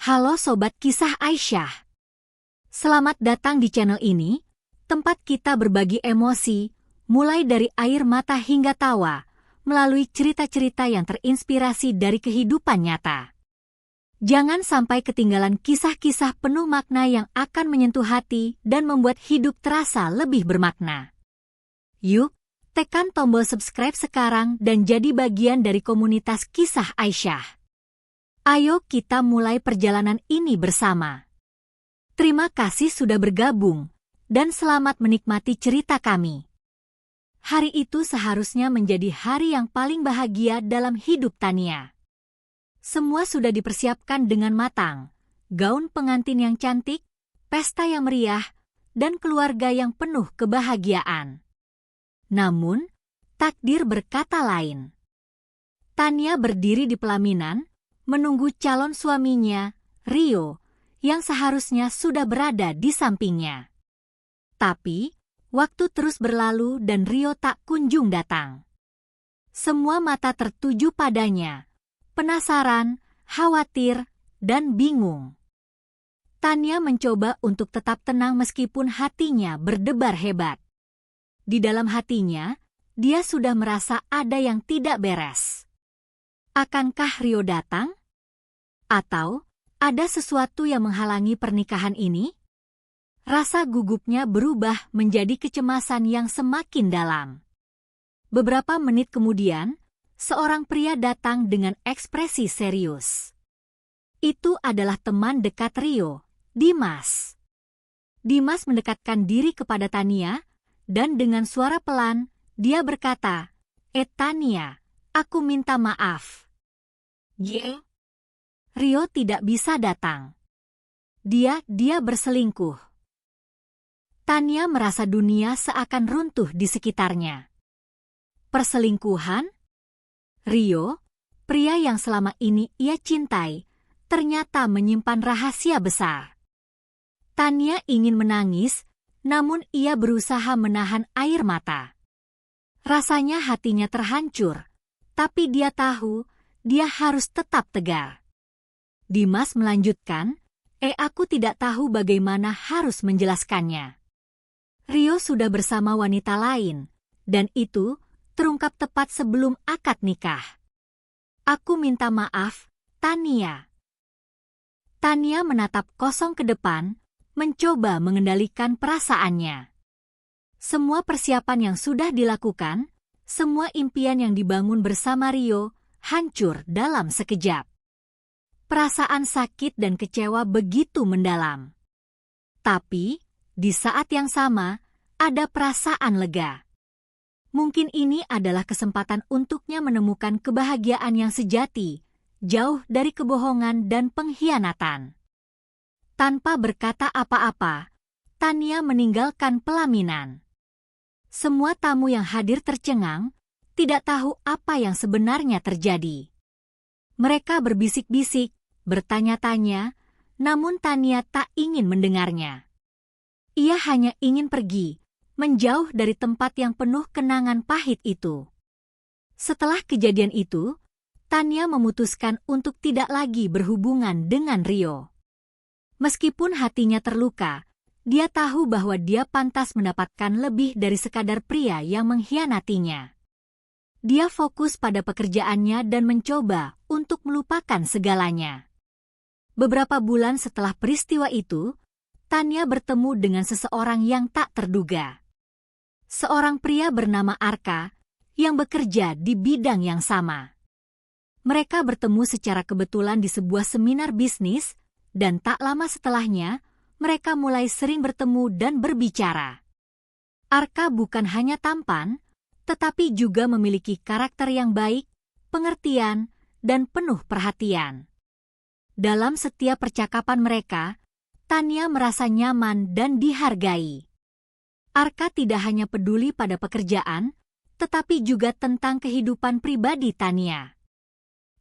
Halo Sobat Kisah Aisyah. Selamat datang di channel ini, tempat kita berbagi emosi, mulai dari air mata hingga tawa, melalui cerita-cerita yang terinspirasi dari kehidupan nyata. Jangan sampai ketinggalan kisah-kisah penuh makna yang akan menyentuh hati dan membuat hidup terasa lebih bermakna. Yuk, tekan tombol subscribe sekarang dan jadi bagian dari komunitas Kisah Aisyah. Ayo kita mulai perjalanan ini bersama. Terima kasih sudah bergabung, dan selamat menikmati cerita kami. Hari itu seharusnya menjadi hari yang paling bahagia dalam hidup Tania. Semua sudah dipersiapkan dengan matang, gaun pengantin yang cantik, pesta yang meriah, dan keluarga yang penuh kebahagiaan. Namun, takdir berkata lain. Tania berdiri di pelaminan, menunggu calon suaminya, Rio, yang seharusnya sudah berada di sampingnya. Tapi, waktu terus berlalu dan Rio tak kunjung datang. Semua mata tertuju padanya, penasaran, khawatir, dan bingung. Tania mencoba untuk tetap tenang meskipun hatinya berdebar hebat. Di dalam hatinya, dia sudah merasa ada yang tidak beres. Akankah Rio datang? Atau ada sesuatu yang menghalangi pernikahan ini? Rasa gugupnya berubah menjadi kecemasan yang semakin dalam. Beberapa menit kemudian, seorang pria datang dengan ekspresi serius. Itu adalah teman dekat Rio, Dimas. Dimas mendekatkan diri kepada Tania, dan dengan suara pelan, dia berkata, Tania, aku minta maaf. Rio tidak bisa datang. Dia berselingkuh. Tania merasa dunia seakan runtuh di sekitarnya. Perselingkuhan? Rio, pria yang selama ini ia cintai, ternyata menyimpan rahasia besar. Tania ingin menangis, namun ia berusaha menahan air mata. Rasanya hatinya terhancur, tapi dia tahu dia harus tetap tegar. Dimas melanjutkan, aku tidak tahu bagaimana harus menjelaskannya. Rio sudah bersama wanita lain, dan itu terungkap tepat sebelum akad nikah. Aku minta maaf, Tania. Tania menatap kosong ke depan, mencoba mengendalikan perasaannya. Semua persiapan yang sudah dilakukan, semua impian yang dibangun bersama Rio, hancur dalam sekejap. Perasaan sakit dan kecewa begitu mendalam. Tapi, di saat yang sama, ada perasaan lega. Mungkin ini adalah kesempatan untuknya menemukan kebahagiaan yang sejati, jauh dari kebohongan dan pengkhianatan. Tanpa berkata apa-apa, Tania meninggalkan pelaminan. Semua tamu yang hadir tercengang, tidak tahu apa yang sebenarnya terjadi. Mereka berbisik-bisik, bertanya-tanya, namun Tania tak ingin mendengarnya. Ia hanya ingin pergi, menjauh dari tempat yang penuh kenangan pahit itu. Setelah kejadian itu, Tania memutuskan untuk tidak lagi berhubungan dengan Rio. Meskipun hatinya terluka, dia tahu bahwa dia pantas mendapatkan lebih dari sekadar pria yang mengkhianatinya. Dia fokus pada pekerjaannya dan mencoba untuk melupakan segalanya. Beberapa bulan setelah peristiwa itu, Tania bertemu dengan seseorang yang tak terduga. Seorang pria bernama Arka, yang bekerja di bidang yang sama. Mereka bertemu secara kebetulan di sebuah seminar bisnis, dan tak lama setelahnya, mereka mulai sering bertemu dan berbicara. Arka bukan hanya tampan, tetapi juga memiliki karakter yang baik, pengertian, dan penuh perhatian. Dalam setiap percakapan mereka, Tania merasa nyaman dan dihargai. Arka tidak hanya peduli pada pekerjaan, tetapi juga tentang kehidupan pribadi Tania.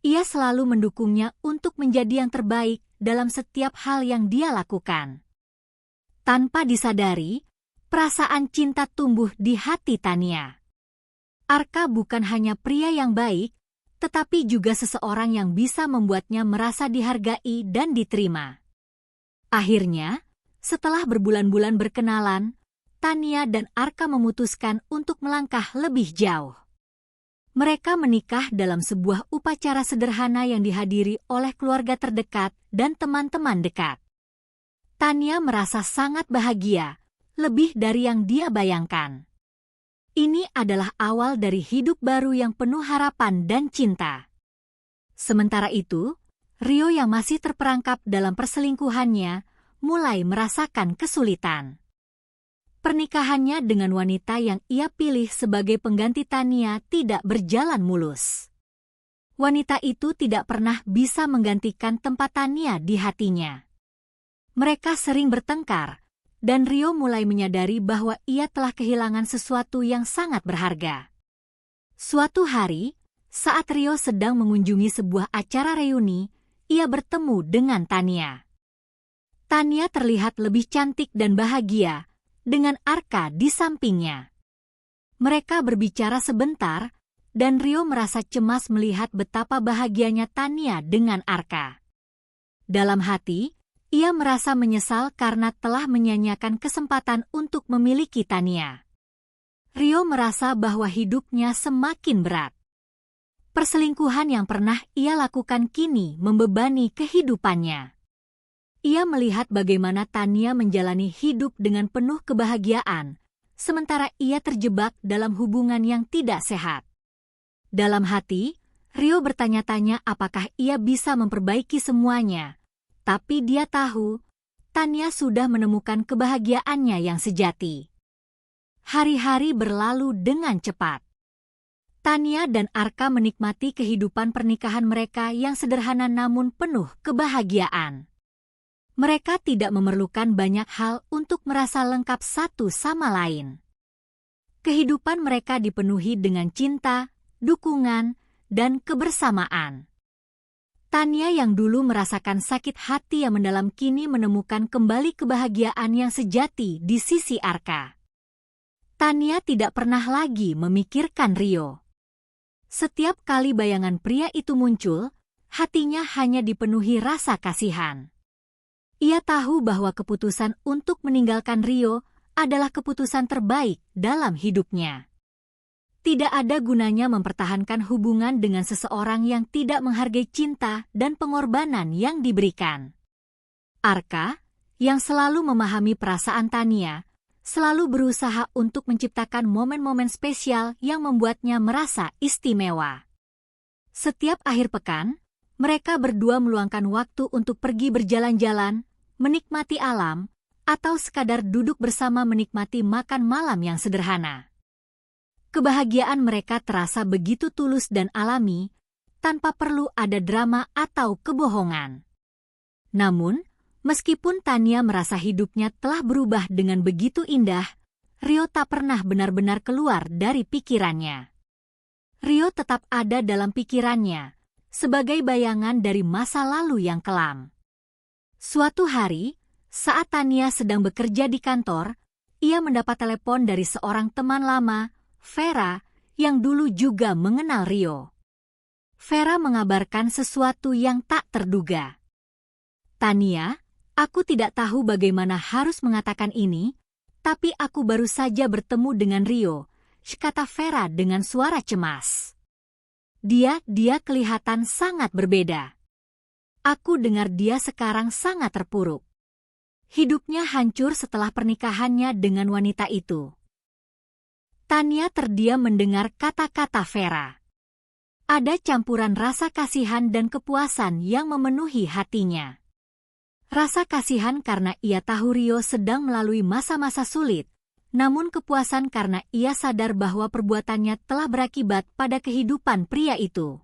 Ia selalu mendukungnya untuk menjadi yang terbaik dalam setiap hal yang dia lakukan. Tanpa disadari, perasaan cinta tumbuh di hati Tania. Arka bukan hanya pria yang baik, tetapi juga seseorang yang bisa membuatnya merasa dihargai dan diterima. Akhirnya, setelah berbulan-bulan berkenalan, Tania dan Arka memutuskan untuk melangkah lebih jauh. Mereka menikah dalam sebuah upacara sederhana yang dihadiri oleh keluarga terdekat dan teman-teman dekat. Tania merasa sangat bahagia, lebih dari yang dia bayangkan. Ini adalah awal dari hidup baru yang penuh harapan dan cinta. Sementara itu, Rio yang masih terperangkap dalam perselingkuhannya mulai merasakan kesulitan. Pernikahannya dengan wanita yang ia pilih sebagai pengganti Tania tidak berjalan mulus. Wanita itu tidak pernah bisa menggantikan tempat Tania di hatinya. Mereka sering bertengkar, dan Rio mulai menyadari bahwa ia telah kehilangan sesuatu yang sangat berharga. Suatu hari, saat Rio sedang mengunjungi sebuah acara reuni, ia bertemu dengan Tania. Tania terlihat lebih cantik dan bahagia, dengan Arka di sampingnya. Mereka berbicara sebentar, dan Rio merasa cemas melihat betapa bahagianya Tania dengan Arka. Dalam hati, ia merasa menyesal karena telah menyanyiakan kesempatan untuk memiliki Tania. Rio merasa bahwa hidupnya semakin berat. Perselingkuhan yang pernah ia lakukan kini membebani kehidupannya. Ia melihat bagaimana Tania menjalani hidup dengan penuh kebahagiaan, sementara ia terjebak dalam hubungan yang tidak sehat. Dalam hati, Rio bertanya-tanya apakah ia bisa memperbaiki semuanya, tapi dia tahu, Tania sudah menemukan kebahagiaannya yang sejati. Hari-hari berlalu dengan cepat. Tania dan Arka menikmati kehidupan pernikahan mereka yang sederhana namun penuh kebahagiaan. Mereka tidak memerlukan banyak hal untuk merasa lengkap satu sama lain. Kehidupan mereka dipenuhi dengan cinta, dukungan, dan kebersamaan. Tania yang dulu merasakan sakit hati yang mendalam kini menemukan kembali kebahagiaan yang sejati di sisi Arka. Tania tidak pernah lagi memikirkan Rio. Setiap kali bayangan pria itu muncul, hatinya hanya dipenuhi rasa kasihan. Ia tahu bahwa keputusan untuk meninggalkan Rio adalah keputusan terbaik dalam hidupnya. Tidak ada gunanya mempertahankan hubungan dengan seseorang yang tidak menghargai cinta dan pengorbanan yang diberikan. Arka, yang selalu memahami perasaan Tania, selalu berusaha untuk menciptakan momen-momen spesial yang membuatnya merasa istimewa. Setiap akhir pekan, mereka berdua meluangkan waktu untuk pergi berjalan-jalan, menikmati alam, atau sekadar duduk bersama menikmati makan malam yang sederhana. Kebahagiaan mereka terasa begitu tulus dan alami, tanpa perlu ada drama atau kebohongan. Namun, meskipun Tania merasa hidupnya telah berubah dengan begitu indah, Rio tak pernah benar-benar keluar dari pikirannya. Rio tetap ada dalam pikirannya, sebagai bayangan dari masa lalu yang kelam. Suatu hari, saat Tania sedang bekerja di kantor, ia mendapat telepon dari seorang teman lama, Vera, yang dulu juga mengenal Rio. Vera mengabarkan sesuatu yang tak terduga. Tania, aku tidak tahu bagaimana harus mengatakan ini, tapi aku baru saja bertemu dengan Rio, kata Vera dengan suara cemas. Dia kelihatan sangat berbeda. Aku dengar dia sekarang sangat terpuruk. Hidupnya hancur setelah pernikahannya dengan wanita itu. Tania terdiam mendengar kata-kata Vera. Ada campuran rasa kasihan dan kepuasan yang memenuhi hatinya. Rasa kasihan karena ia tahu Rio sedang melalui masa-masa sulit, namun kepuasan karena ia sadar bahwa perbuatannya telah berakibat pada kehidupan pria itu.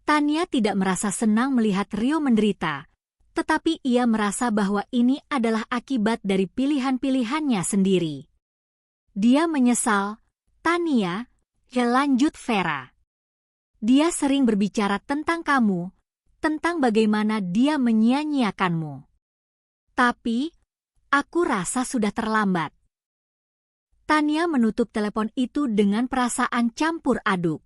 Tania tidak merasa senang melihat Rio menderita, tetapi ia merasa bahwa ini adalah akibat dari pilihan-pilihannya sendiri. Dia menyesal, Tania, lanjut Vera. Dia sering berbicara tentang kamu, tentang bagaimana dia menyia-nyiakanmu. Tapi, aku rasa sudah terlambat. Tania menutup telepon itu dengan perasaan campur aduk.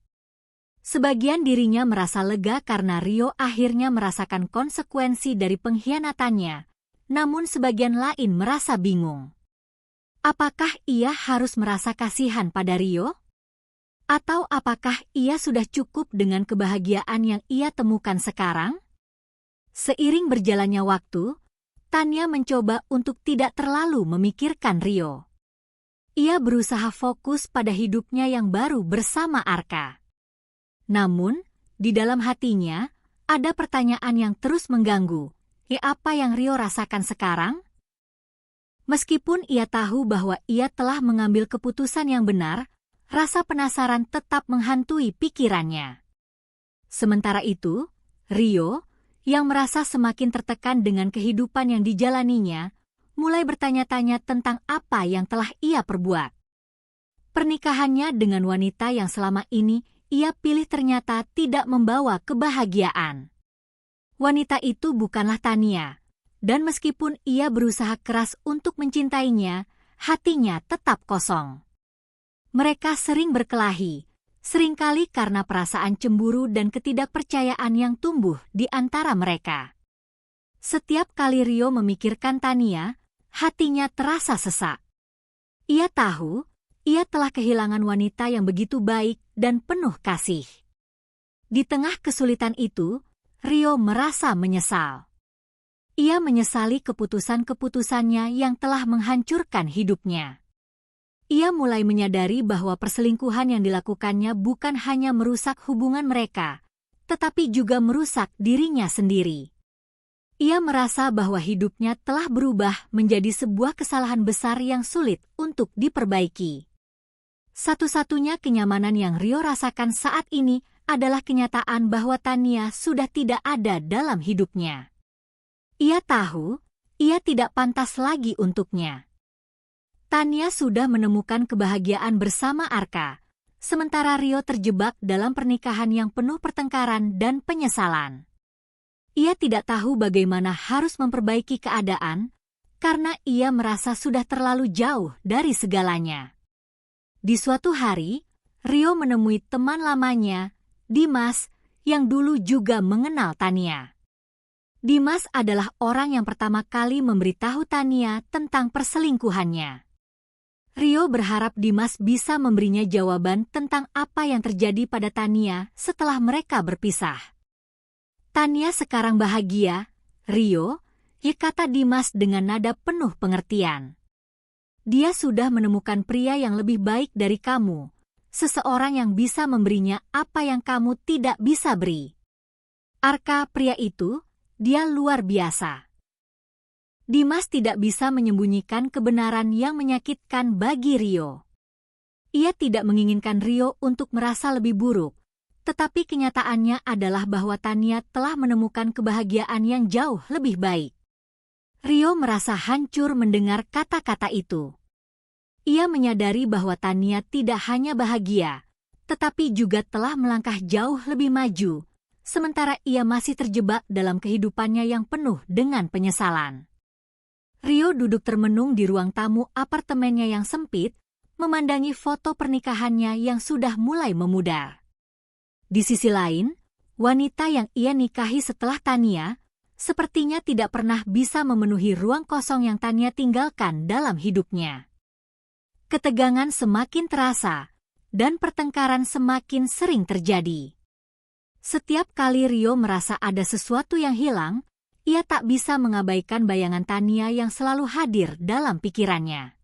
Sebagian dirinya merasa lega karena Rio akhirnya merasakan konsekuensi dari pengkhianatannya, namun sebagian lain merasa bingung. Apakah ia harus merasa kasihan pada Rio? Atau apakah ia sudah cukup dengan kebahagiaan yang ia temukan sekarang? Seiring berjalannya waktu, Tanya mencoba untuk tidak terlalu memikirkan Rio. Ia berusaha fokus pada hidupnya yang baru bersama Arka. Namun, di dalam hatinya, ada pertanyaan yang terus mengganggu. Apa yang Rio rasakan sekarang? Meskipun ia tahu bahwa ia telah mengambil keputusan yang benar, rasa penasaran tetap menghantui pikirannya. Sementara itu, Rio, yang merasa semakin tertekan dengan kehidupan yang dijalaninya, mulai bertanya-tanya tentang apa yang telah ia perbuat. Pernikahannya dengan wanita yang selama ini ia pilih ternyata tidak membawa kebahagiaan. Wanita itu bukanlah Tania, dan meskipun ia berusaha keras untuk mencintainya, hatinya tetap kosong. Mereka sering berkelahi, seringkali karena perasaan cemburu dan ketidakpercayaan yang tumbuh di antara mereka. Setiap kali Rio memikirkan Tania, hatinya terasa sesak. Ia tahu, ia telah kehilangan wanita yang begitu baik dan penuh kasih. Di tengah kesulitan itu, Rio merasa menyesal. Ia menyesali keputusan-keputusannya yang telah menghancurkan hidupnya. Ia mulai menyadari bahwa perselingkuhan yang dilakukannya bukan hanya merusak hubungan mereka, tetapi juga merusak dirinya sendiri. Ia merasa bahwa hidupnya telah berubah menjadi sebuah kesalahan besar yang sulit untuk diperbaiki. Satu-satunya kenyamanan yang Rio rasakan saat ini adalah kenyataan bahwa Tania sudah tidak ada dalam hidupnya. Ia tahu, ia tidak pantas lagi untuknya. Tania sudah menemukan kebahagiaan bersama Arka, sementara Rio terjebak dalam pernikahan yang penuh pertengkaran dan penyesalan. Ia tidak tahu bagaimana harus memperbaiki keadaan, karena ia merasa sudah terlalu jauh dari segalanya. Di suatu hari, Rio menemui teman lamanya, Dimas, yang dulu juga mengenal Tania. Dimas adalah orang yang pertama kali memberitahu Tania tentang perselingkuhannya. Rio berharap Dimas bisa memberinya jawaban tentang apa yang terjadi pada Tania setelah mereka berpisah. Tania sekarang bahagia, Rio, kata Dimas dengan nada penuh pengertian. Dia sudah menemukan pria yang lebih baik dari kamu, seseorang yang bisa memberinya apa yang kamu tidak bisa beri. Arka, pria itu, dia luar biasa. Dimas tidak bisa menyembunyikan kebenaran yang menyakitkan bagi Rio. Ia tidak menginginkan Rio untuk merasa lebih buruk, tetapi kenyataannya adalah bahwa Tania telah menemukan kebahagiaan yang jauh lebih baik. Rio merasa hancur mendengar kata-kata itu. Ia menyadari bahwa Tania tidak hanya bahagia, tetapi juga telah melangkah jauh lebih maju, sementara ia masih terjebak dalam kehidupannya yang penuh dengan penyesalan. Rio duduk termenung di ruang tamu apartemennya yang sempit, memandangi foto pernikahannya yang sudah mulai memudar. Di sisi lain, wanita yang ia nikahi setelah Tania, sepertinya tidak pernah bisa memenuhi ruang kosong yang Tania tinggalkan dalam hidupnya. Ketegangan semakin terasa, dan pertengkaran semakin sering terjadi. Setiap kali Rio merasa ada sesuatu yang hilang, ia tak bisa mengabaikan bayangan Tania yang selalu hadir dalam pikirannya.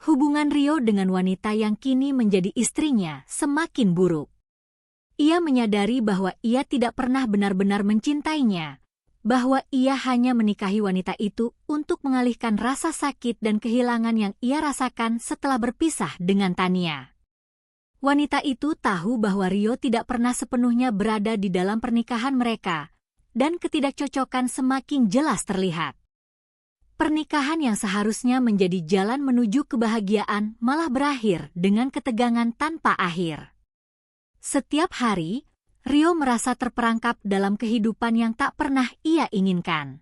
Hubungan Rio dengan wanita yang kini menjadi istrinya semakin buruk. Ia menyadari bahwa ia tidak pernah benar-benar mencintainya, bahwa ia hanya menikahi wanita itu untuk mengalihkan rasa sakit dan kehilangan yang ia rasakan setelah berpisah dengan Tania. Wanita itu tahu bahwa Rio tidak pernah sepenuhnya berada di dalam pernikahan mereka, dan ketidakcocokan semakin jelas terlihat. Pernikahan yang seharusnya menjadi jalan menuju kebahagiaan malah berakhir dengan ketegangan tanpa akhir. Setiap hari, Rio merasa terperangkap dalam kehidupan yang tak pernah ia inginkan.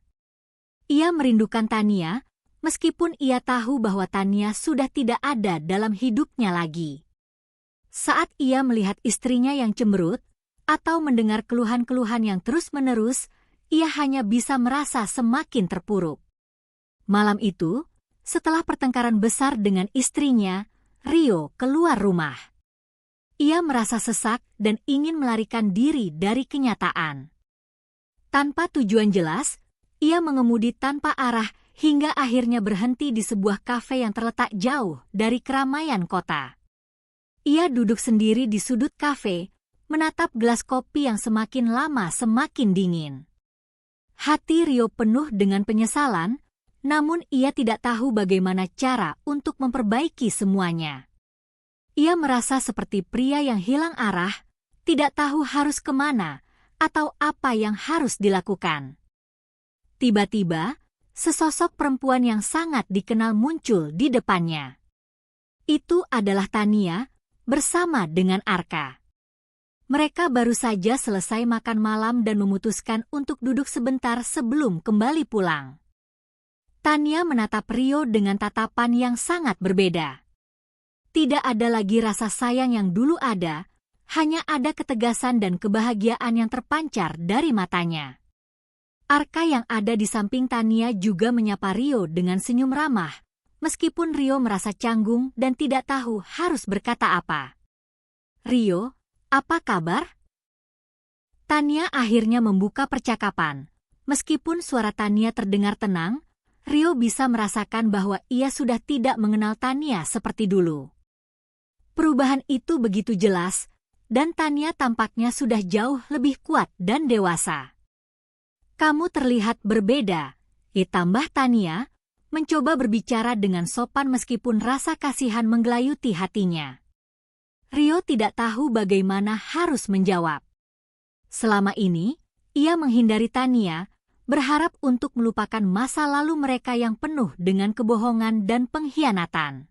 Ia merindukan Tania, meskipun ia tahu bahwa Tania sudah tidak ada dalam hidupnya lagi. Saat ia melihat istrinya yang cemberut, atau mendengar keluhan-keluhan yang terus-menerus, ia hanya bisa merasa semakin terpuruk. Malam itu, setelah pertengkaran besar dengan istrinya, Rio keluar rumah. Ia merasa sesak dan ingin melarikan diri dari kenyataan. Tanpa tujuan jelas, ia mengemudi tanpa arah hingga akhirnya berhenti di sebuah kafe yang terletak jauh dari keramaian kota. Ia duduk sendiri di sudut kafe, menatap gelas kopi yang semakin lama semakin dingin. Hati Rio penuh dengan penyesalan, namun ia tidak tahu bagaimana cara untuk memperbaiki semuanya. Ia merasa seperti pria yang hilang arah, tidak tahu harus kemana atau apa yang harus dilakukan. Tiba-tiba, sesosok perempuan yang sangat dikenal muncul di depannya. Itu adalah Tania, bersama dengan Arka. Mereka baru saja selesai makan malam dan memutuskan untuk duduk sebentar sebelum kembali pulang. Tania menatap Rio dengan tatapan yang sangat berbeda. Tidak ada lagi rasa sayang yang dulu ada, hanya ada ketegasan dan kebahagiaan yang terpancar dari matanya. Arka yang ada di samping Tania juga menyapa Rio dengan senyum ramah, meskipun Rio merasa canggung dan tidak tahu harus berkata apa. "Rio, apa kabar?" Tania akhirnya membuka percakapan. Meskipun suara Tania terdengar tenang, Rio bisa merasakan bahwa ia sudah tidak mengenal Tania seperti dulu. Perubahan itu begitu jelas, dan Tania tampaknya sudah jauh lebih kuat dan dewasa. "Kamu terlihat berbeda," ditambah Tania, mencoba berbicara dengan sopan meskipun rasa kasihan menggelayuti hatinya. Rio tidak tahu bagaimana harus menjawab. Selama ini, ia menghindari Tania, berharap untuk melupakan masa lalu mereka yang penuh dengan kebohongan dan pengkhianatan.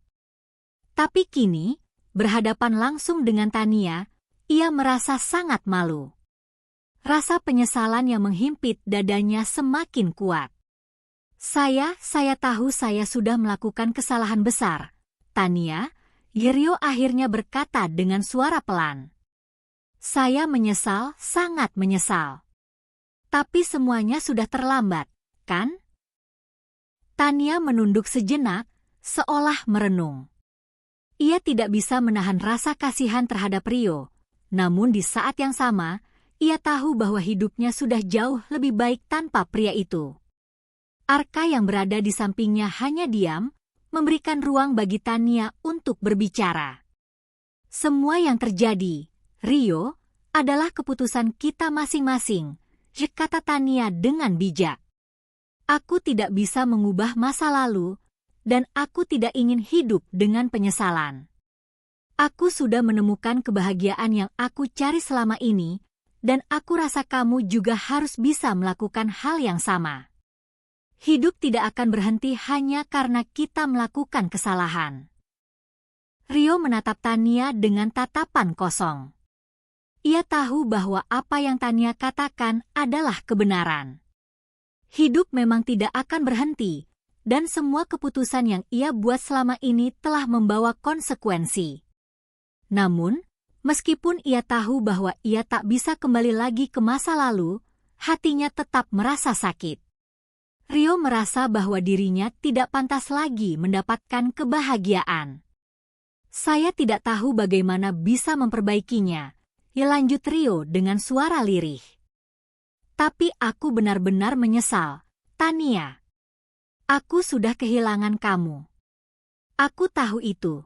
Tapi kini, berhadapan langsung dengan Tania, ia merasa sangat malu. Rasa penyesalan yang menghimpit dadanya semakin kuat. Saya tahu saya sudah melakukan kesalahan besar, Tania," Rio akhirnya berkata dengan suara pelan. "Saya menyesal, sangat menyesal. Tapi semuanya sudah terlambat, kan?" Tania menunduk sejenak, seolah merenung. Ia tidak bisa menahan rasa kasihan terhadap Rio, namun di saat yang sama, ia tahu bahwa hidupnya sudah jauh lebih baik tanpa pria itu. Arka yang berada di sampingnya hanya diam, memberikan ruang bagi Tania untuk berbicara. "Semua yang terjadi, Rio, adalah keputusan kita masing-masing," kata Tania dengan bijak. "Aku tidak bisa mengubah masa lalu, dan aku tidak ingin hidup dengan penyesalan. Aku sudah menemukan kebahagiaan yang aku cari selama ini, dan aku rasa kamu juga harus bisa melakukan hal yang sama. Hidup tidak akan berhenti hanya karena kita melakukan kesalahan." Rio menatap Tania dengan tatapan kosong. Ia tahu bahwa apa yang Tania katakan adalah kebenaran. Hidup memang tidak akan berhenti, dan semua keputusan yang ia buat selama ini telah membawa konsekuensi. Namun, meskipun ia tahu bahwa ia tak bisa kembali lagi ke masa lalu, hatinya tetap merasa sakit. Rio merasa bahwa dirinya tidak pantas lagi mendapatkan kebahagiaan. "Saya tidak tahu bagaimana bisa memperbaikinya," lanjut Rio dengan suara lirih. "Tapi aku benar-benar menyesal, Tania. Aku sudah kehilangan kamu. Aku tahu itu."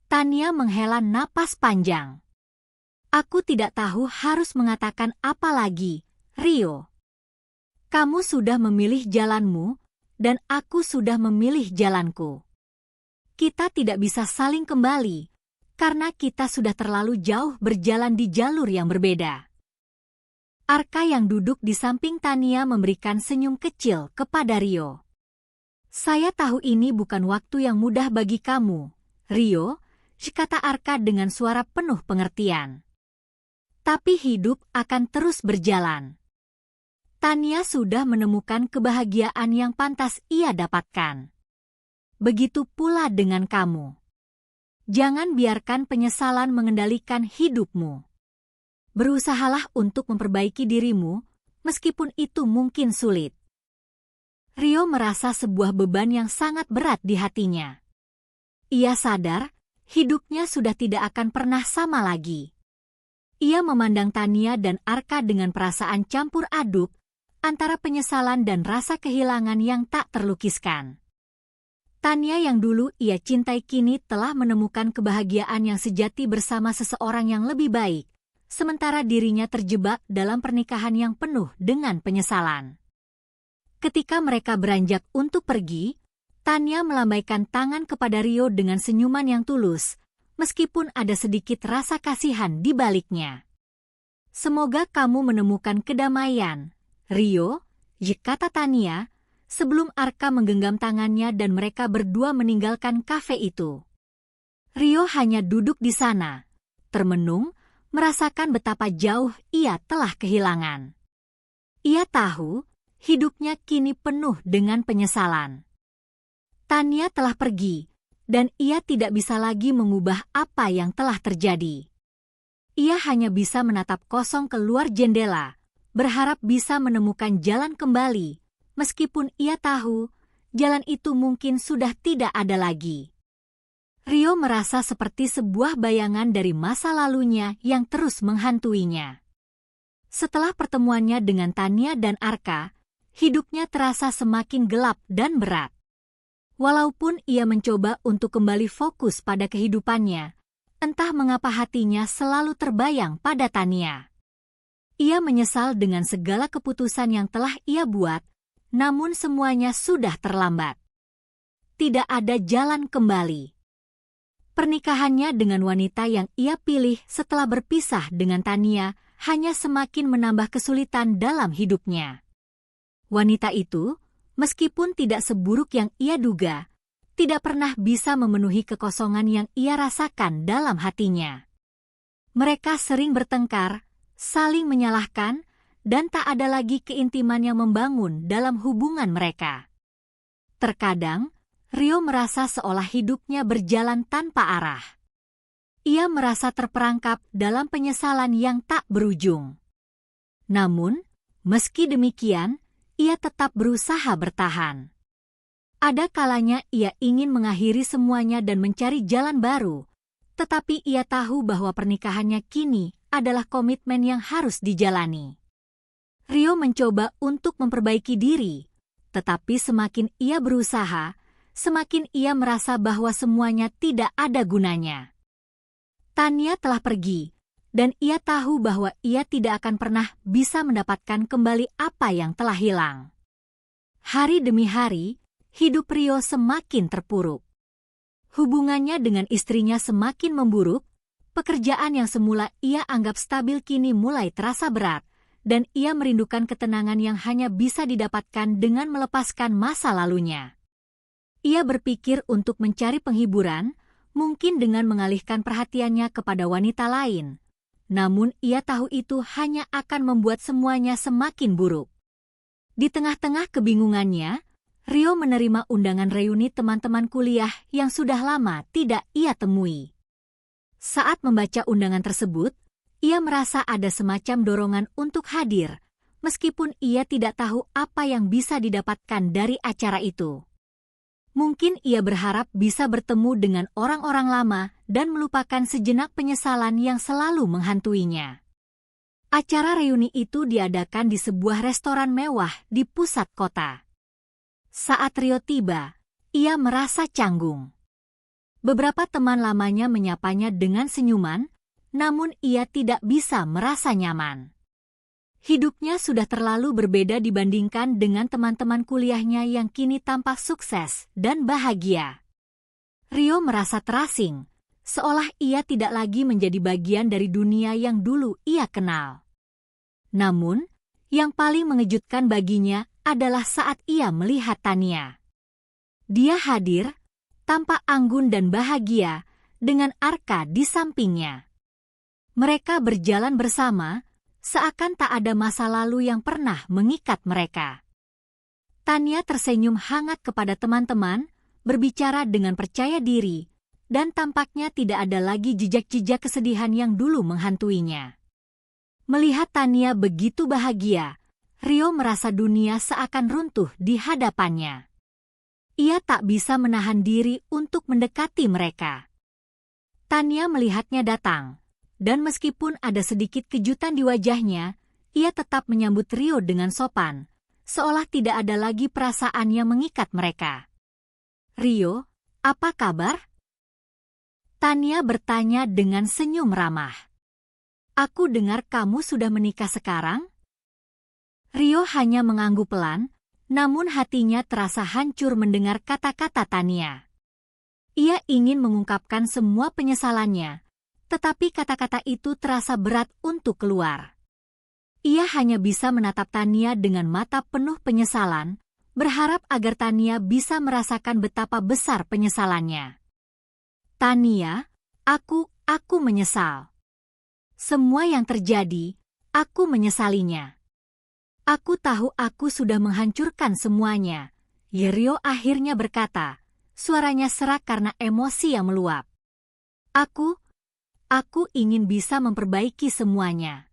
Tania menghela napas panjang. "Aku tidak tahu harus mengatakan apa lagi, Rio. Kamu sudah memilih jalanmu, dan aku sudah memilih jalanku. Kita tidak bisa saling kembali, karena kita sudah terlalu jauh berjalan di jalur yang berbeda." Arka yang duduk di samping Tania memberikan senyum kecil kepada Rio. "Saya tahu ini bukan waktu yang mudah bagi kamu, Rio," kata Arka dengan suara penuh pengertian. "Tapi hidup akan terus berjalan. Tania sudah menemukan kebahagiaan yang pantas ia dapatkan. Begitu pula dengan kamu. Jangan biarkan penyesalan mengendalikan hidupmu. berusahalah untuk memperbaiki dirimu, meskipun itu mungkin sulit. Rio merasa sebuah beban yang sangat berat di hatinya. Ia sadar, hidupnya sudah tidak akan pernah sama lagi. Ia memandang Tania dan Arka dengan perasaan campur aduk, antara penyesalan dan rasa kehilangan yang tak terlukiskan. Tania yang dulu ia cintai kini telah menemukan kebahagiaan yang sejati bersama seseorang yang lebih baik, sementara dirinya terjebak dalam pernikahan yang penuh dengan penyesalan. Ketika mereka beranjak untuk pergi, Tania melambaikan tangan kepada Rio dengan senyuman yang tulus, meskipun ada sedikit rasa kasihan di baliknya. "Semoga kamu menemukan kedamaian, Rio," kata Tania, sebelum Arka menggenggam tangannya dan mereka berdua meninggalkan kafe itu. Rio hanya duduk di sana, termenung, merasakan betapa jauh ia telah kehilangan. Ia tahu, hidupnya kini penuh dengan penyesalan. Tania telah pergi, dan ia tidak bisa lagi mengubah apa yang telah terjadi. Ia hanya bisa menatap kosong keluar jendela, berharap bisa menemukan jalan kembali, meskipun ia tahu, jalan itu mungkin sudah tidak ada lagi. Rio merasa seperti sebuah bayangan dari masa lalunya yang terus menghantuinya. Setelah pertemuannya dengan Tania dan Arka, hidupnya terasa semakin gelap dan berat. Walaupun ia mencoba untuk kembali fokus pada kehidupannya, entah mengapa hatinya selalu terbayang pada Tania. Ia menyesal dengan segala keputusan yang telah ia buat, namun semuanya sudah terlambat. Tidak ada jalan kembali. Pernikahannya dengan wanita yang ia pilih setelah berpisah dengan Tania hanya semakin menambah kesulitan dalam hidupnya. Wanita itu, meskipun tidak seburuk yang ia duga, tidak pernah bisa memenuhi kekosongan yang ia rasakan dalam hatinya. Mereka sering bertengkar, saling menyalahkan, dan tak ada lagi keintiman yang membangun dalam hubungan mereka. Terkadang, Rio merasa seolah hidupnya berjalan tanpa arah. Ia merasa terperangkap dalam penyesalan yang tak berujung. Namun, meski demikian, ia tetap berusaha bertahan. Ada kalanya ia ingin mengakhiri semuanya dan mencari jalan baru, tetapi ia tahu bahwa pernikahannya kini adalah komitmen yang harus dijalani. Rio mencoba untuk memperbaiki diri, tetapi semakin ia berusaha, semakin ia merasa bahwa semuanya tidak ada gunanya. Tania telah pergi, dan ia tahu bahwa ia tidak akan pernah bisa mendapatkan kembali apa yang telah hilang. Hari demi hari, hidup Rio semakin terpuruk. Hubungannya dengan istrinya semakin memburuk, pekerjaan yang semula ia anggap stabil kini mulai terasa berat, dan ia merindukan ketenangan yang hanya bisa didapatkan dengan melepaskan masa lalunya. Ia berpikir untuk mencari penghiburan, mungkin dengan mengalihkan perhatiannya kepada wanita lain. Namun ia tahu itu hanya akan membuat semuanya semakin buruk. Di tengah-tengah kebingungannya, Rio menerima undangan reuni teman-teman kuliah yang sudah lama tidak ia temui. Saat membaca undangan tersebut, ia merasa ada semacam dorongan untuk hadir, meskipun ia tidak tahu apa yang bisa didapatkan dari acara itu. Mungkin ia berharap bisa bertemu dengan orang-orang lama dan melupakan sejenak penyesalan yang selalu menghantuinya. Acara reuni itu diadakan di sebuah restoran mewah di pusat kota. Saat Rio tiba, ia merasa canggung. Beberapa teman lamanya menyapanya dengan senyuman, namun ia tidak bisa merasa nyaman. Hidupnya sudah terlalu berbeda dibandingkan dengan teman-teman kuliahnya yang kini tampak sukses dan bahagia. Rio merasa terasing, seolah ia tidak lagi menjadi bagian dari dunia yang dulu ia kenal. Namun, yang paling mengejutkan baginya adalah saat ia melihat Tania. Dia hadir, tampak anggun dan bahagia, dengan Arka di sampingnya. Mereka berjalan bersama, seakan tak ada masa lalu yang pernah mengikat mereka. Tania tersenyum hangat kepada teman-teman, berbicara dengan percaya diri, dan tampaknya tidak ada lagi jejak-jejak kesedihan yang dulu menghantuinya. Melihat Tania begitu bahagia, Rio merasa dunia seakan runtuh di hadapannya. Ia tak bisa menahan diri untuk mendekati mereka. Tania melihatnya datang, dan meskipun ada sedikit kejutan di wajahnya, ia tetap menyambut Rio dengan sopan, seolah tidak ada lagi perasaan yang mengikat mereka. "Rio, apa kabar?" Tania bertanya dengan senyum ramah. "Aku dengar kamu sudah menikah sekarang?" Rio hanya mengangguk pelan, namun hatinya terasa hancur mendengar kata-kata Tania. Ia ingin mengungkapkan semua penyesalannya, tetapi kata-kata itu terasa berat untuk keluar. Ia hanya bisa menatap Tania dengan mata penuh penyesalan, berharap agar Tania bisa merasakan betapa besar penyesalannya. "Tania, aku menyesal. Semua yang terjadi, aku menyesalinya. Aku tahu aku sudah menghancurkan semuanya," Rio akhirnya berkata, suaranya serak karena emosi yang meluap. Aku ingin bisa memperbaiki semuanya."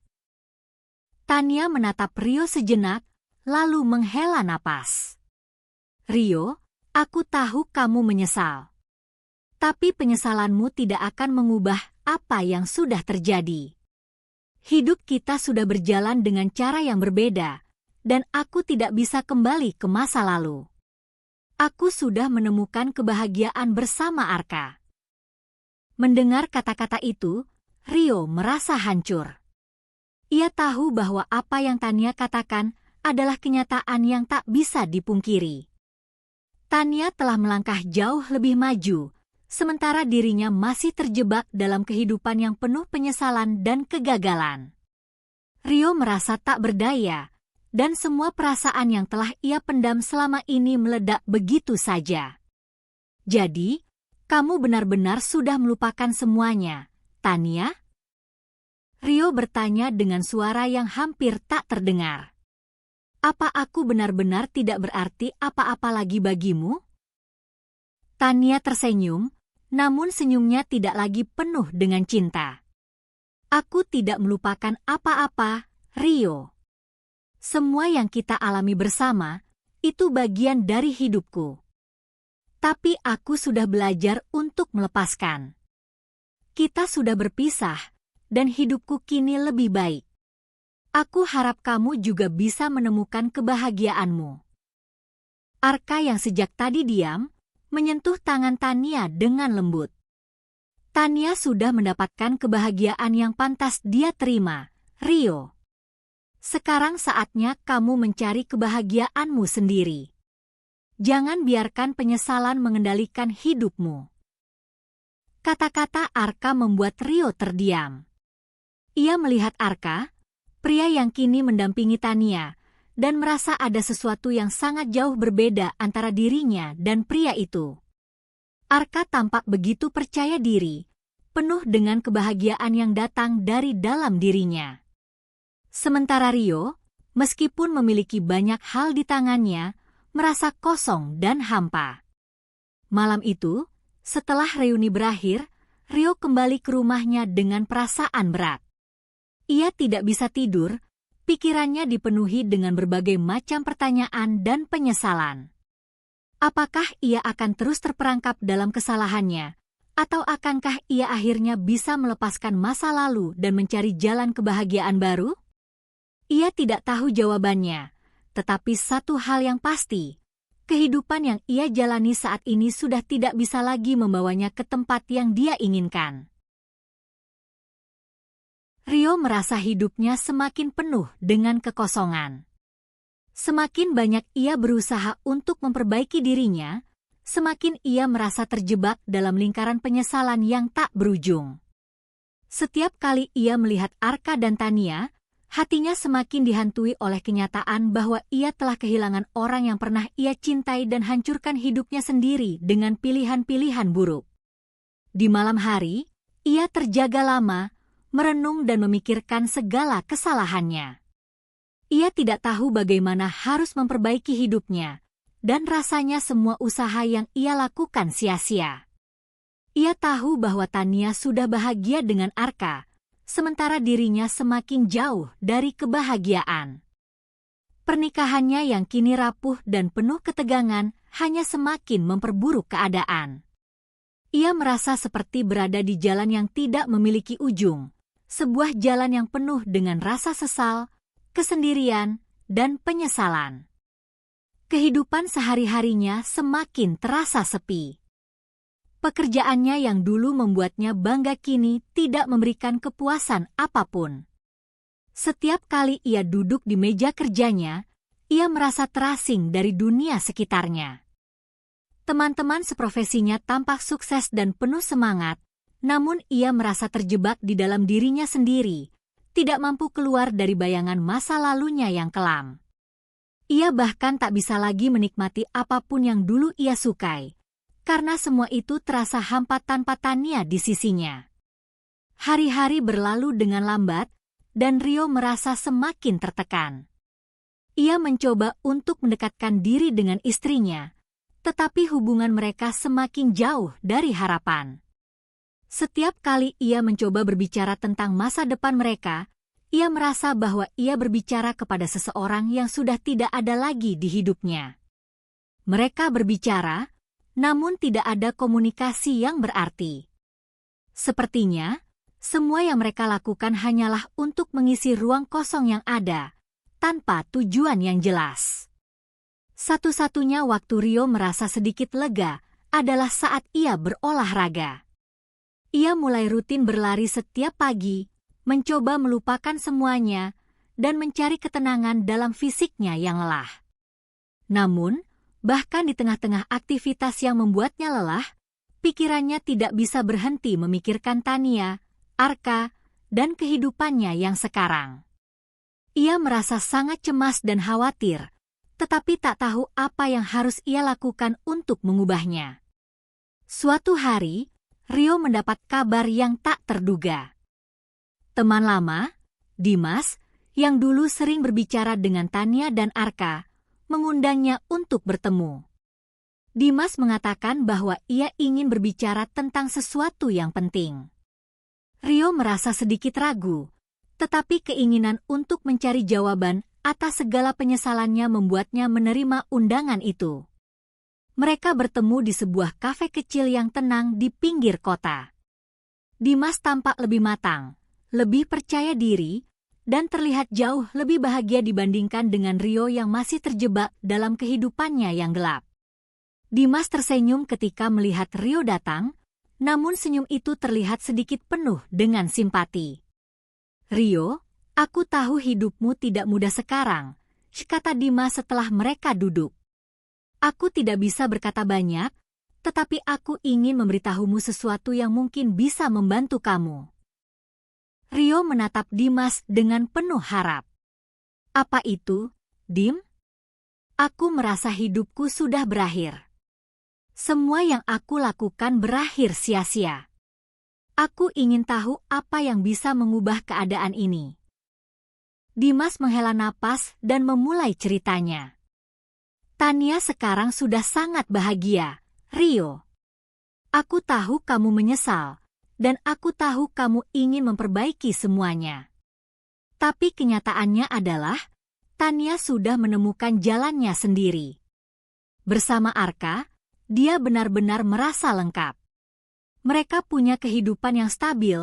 Tania menatap Rio sejenak, lalu menghela napas. "Rio, aku tahu kamu menyesal. Tapi penyesalanmu tidak akan mengubah apa yang sudah terjadi. Hidup kita sudah berjalan dengan cara yang berbeda, dan aku tidak bisa kembali ke masa lalu. Aku sudah menemukan kebahagiaan bersama Arka." Mendengar kata-kata itu, Rio merasa hancur. Ia tahu bahwa apa yang Tania katakan adalah kenyataan yang tak bisa dipungkiri. Tania telah melangkah jauh lebih maju, sementara dirinya masih terjebak dalam kehidupan yang penuh penyesalan dan kegagalan. Rio merasa tak berdaya, dan semua perasaan yang telah ia pendam selama ini meledak begitu saja. "Jadi, kamu benar-benar sudah melupakan semuanya, Tania?" Rio bertanya dengan suara yang hampir tak terdengar. "Apa aku benar-benar tidak berarti apa-apa lagi bagimu?" Tania tersenyum, namun senyumnya tidak lagi penuh dengan cinta. "Aku tidak melupakan apa-apa, Rio. Semua yang kita alami bersama, itu bagian dari hidupku. Tapi aku sudah belajar untuk melepaskan. Kita sudah berpisah, dan hidupku kini lebih baik. Aku harap kamu juga bisa menemukan kebahagiaanmu." Arka yang sejak tadi diam, menyentuh tangan Tania dengan lembut. "Tania sudah mendapatkan kebahagiaan yang pantas dia terima, Rio. Sekarang saatnya kamu mencari kebahagiaanmu sendiri. Jangan biarkan penyesalan mengendalikan hidupmu." Kata-kata Arka membuat Rio terdiam. Ia melihat Arka, pria yang kini mendampingi Tania, dan merasa ada sesuatu yang sangat jauh berbeda antara dirinya dan pria itu. Arka tampak begitu percaya diri, penuh dengan kebahagiaan yang datang dari dalam dirinya. Sementara Rio, meskipun memiliki banyak hal di tangannya, merasa kosong dan hampa. Malam itu, setelah reuni berakhir, Rio kembali ke rumahnya dengan perasaan berat. Ia tidak bisa tidur, pikirannya dipenuhi dengan berbagai macam pertanyaan dan penyesalan. Apakah ia akan terus terperangkap dalam kesalahannya, atau akankah ia akhirnya bisa melepaskan masa lalu dan mencari jalan kebahagiaan baru? Ia tidak tahu jawabannya, tetapi satu hal yang pasti, kehidupan yang ia jalani saat ini sudah tidak bisa lagi membawanya ke tempat yang dia inginkan. Rio merasa hidupnya semakin penuh dengan kekosongan. Semakin banyak ia berusaha untuk memperbaiki dirinya, semakin ia merasa terjebak dalam lingkaran penyesalan yang tak berujung. Setiap kali ia melihat Arka dan Tania, hatinya semakin dihantui oleh kenyataan bahwa ia telah kehilangan orang yang pernah ia cintai dan hancurkan hidupnya sendiri dengan pilihan-pilihan buruk. Di malam hari, ia terjaga lama, merenung dan memikirkan segala kesalahannya. Ia tidak tahu bagaimana harus memperbaiki hidupnya, dan rasanya semua usaha yang ia lakukan sia-sia. Ia tahu bahwa Tania sudah bahagia dengan Arka, sementara dirinya semakin jauh dari kebahagiaan. Pernikahannya yang kini rapuh dan penuh ketegangan hanya semakin memperburuk keadaan. Ia merasa seperti berada di jalan yang tidak memiliki ujung, sebuah jalan yang penuh dengan rasa sesal, kesendirian, dan penyesalan. Kehidupan sehari-harinya semakin terasa sepi. Pekerjaannya yang dulu membuatnya bangga kini tidak memberikan kepuasan apapun. Setiap kali ia duduk di meja kerjanya, ia merasa terasing dari dunia sekitarnya. Teman-teman seprofesinya tampak sukses dan penuh semangat, namun ia merasa terjebak di dalam dirinya sendiri, tidak mampu keluar dari bayangan masa lalunya yang kelam. Ia bahkan tak bisa lagi menikmati apapun yang dulu ia sukai, karena semua itu terasa hampa tanpa Tania di sisinya. Hari-hari berlalu dengan lambat, dan Rio merasa semakin tertekan. Ia mencoba untuk mendekatkan diri dengan istrinya, tetapi hubungan mereka semakin jauh dari harapan. Setiap kali ia mencoba berbicara tentang masa depan mereka, ia merasa bahwa ia berbicara kepada seseorang yang sudah tidak ada lagi di hidupnya. Mereka berbicara, namun tidak ada komunikasi yang berarti. Sepertinya, semua yang mereka lakukan hanyalah untuk mengisi ruang kosong yang ada, tanpa tujuan yang jelas. Satu-satunya waktu Rio merasa sedikit lega adalah saat ia berolahraga. Ia mulai rutin berlari setiap pagi, mencoba melupakan semuanya, dan mencari ketenangan dalam fisiknya yang lelah. Namun, bahkan di tengah-tengah aktivitas yang membuatnya lelah, pikirannya tidak bisa berhenti memikirkan Tania, Arka, dan kehidupannya yang sekarang. Ia merasa sangat cemas dan khawatir, tetapi tak tahu apa yang harus ia lakukan untuk mengubahnya. Suatu hari, Rio mendapat kabar yang tak terduga. Teman lama, Dimas, yang dulu sering berbicara dengan Tania dan Arka, mengundangnya untuk bertemu. Dimas mengatakan bahwa ia ingin berbicara tentang sesuatu yang penting. Rio merasa sedikit ragu, tetapi keinginan untuk mencari jawaban atas segala penyesalannya membuatnya menerima undangan itu. Mereka bertemu di sebuah kafe kecil yang tenang di pinggir kota. Dimas tampak lebih matang, lebih percaya diri, dan terlihat jauh lebih bahagia dibandingkan dengan Rio yang masih terjebak dalam kehidupannya yang gelap. Dimas tersenyum ketika melihat Rio datang, namun senyum itu terlihat sedikit penuh dengan simpati. "Rio, aku tahu hidupmu tidak mudah sekarang," kata Dimas setelah mereka duduk. "Aku tidak bisa berkata banyak, tetapi aku ingin memberitahumu sesuatu yang mungkin bisa membantu kamu." Rio menatap Dimas dengan penuh harap. "Apa itu, Dim?" "Aku merasa hidupku sudah berakhir. Semua yang aku lakukan berakhir sia-sia. Aku ingin tahu apa yang bisa mengubah keadaan ini." Dimas menghela napas dan memulai ceritanya. "Tania sekarang sudah sangat bahagia, Rio. Aku tahu kamu menyesal, dan aku tahu kamu ingin memperbaiki semuanya. Tapi kenyataannya adalah, Tania sudah menemukan jalannya sendiri. Bersama Arka, dia benar-benar merasa lengkap. Mereka punya kehidupan yang stabil,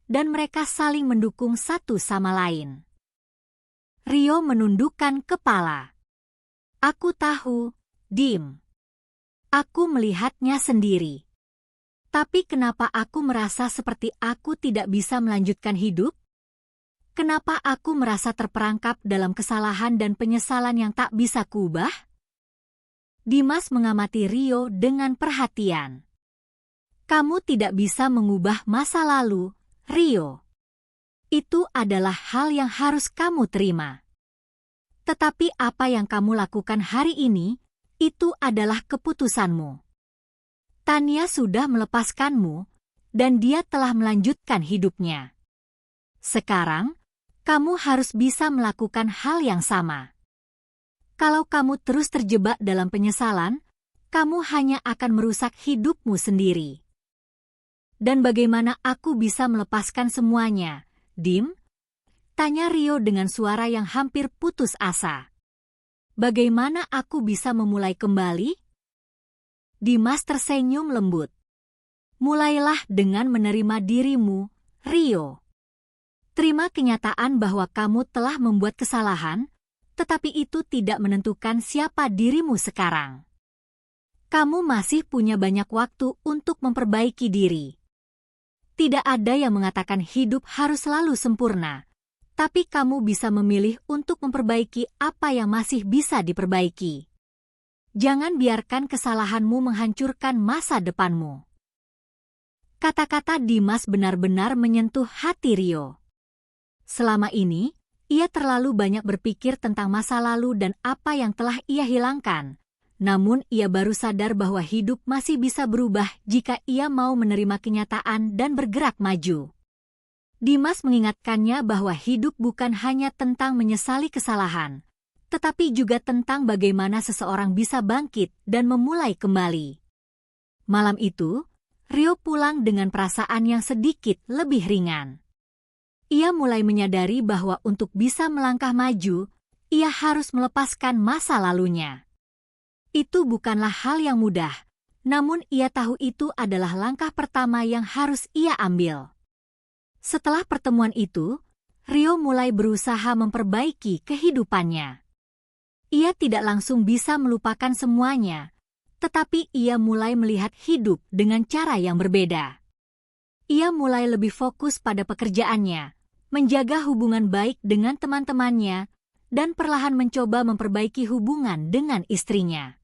dan mereka saling mendukung satu sama lain." Rio menundukkan kepala. "Aku tahu, Dim. Aku melihatnya sendiri. Tapi kenapa aku merasa seperti aku tidak bisa melanjutkan hidup? Kenapa aku merasa terperangkap dalam kesalahan dan penyesalan yang tak bisa kuubah?" Dimas mengamati Rio dengan perhatian. "Kamu tidak bisa mengubah masa lalu, Rio. Itu adalah hal yang harus kamu terima. Tetapi apa yang kamu lakukan hari ini, itu adalah keputusanmu. Tania sudah melepaskanmu, dan dia telah melanjutkan hidupnya. Sekarang, kamu harus bisa melakukan hal yang sama. Kalau kamu terus terjebak dalam penyesalan, kamu hanya akan merusak hidupmu sendiri." "Dan bagaimana aku bisa melepaskan semuanya?" Dim? Tanya Rio dengan suara yang hampir putus asa. Bagaimana aku bisa memulai kembali? Dimas tersenyum lembut. Mulailah dengan menerima dirimu, Rio. Terima kenyataan bahwa kamu telah membuat kesalahan, tetapi itu tidak menentukan siapa dirimu sekarang. Kamu masih punya banyak waktu untuk memperbaiki diri. Tidak ada yang mengatakan hidup harus selalu sempurna, tapi kamu bisa memilih untuk memperbaiki apa yang masih bisa diperbaiki. Jangan biarkan kesalahanmu menghancurkan masa depanmu. Kata-kata Dimas benar-benar menyentuh hati Rio. Selama ini, ia terlalu banyak berpikir tentang masa lalu dan apa yang telah ia hilangkan. Namun ia baru sadar bahwa hidup masih bisa berubah jika ia mau menerima kenyataan dan bergerak maju. Dimas mengingatkannya bahwa hidup bukan hanya tentang menyesali kesalahan, tetapi juga tentang bagaimana seseorang bisa bangkit dan memulai kembali. Malam itu, Rio pulang dengan perasaan yang sedikit lebih ringan. Ia mulai menyadari bahwa untuk bisa melangkah maju, ia harus melepaskan masa lalunya. Itu bukanlah hal yang mudah, namun ia tahu itu adalah langkah pertama yang harus ia ambil. Setelah pertemuan itu, Rio mulai berusaha memperbaiki kehidupannya. Ia tidak langsung bisa melupakan semuanya, tetapi ia mulai melihat hidup dengan cara yang berbeda. Ia mulai lebih fokus pada pekerjaannya, menjaga hubungan baik dengan teman-temannya, dan perlahan mencoba memperbaiki hubungan dengan istrinya.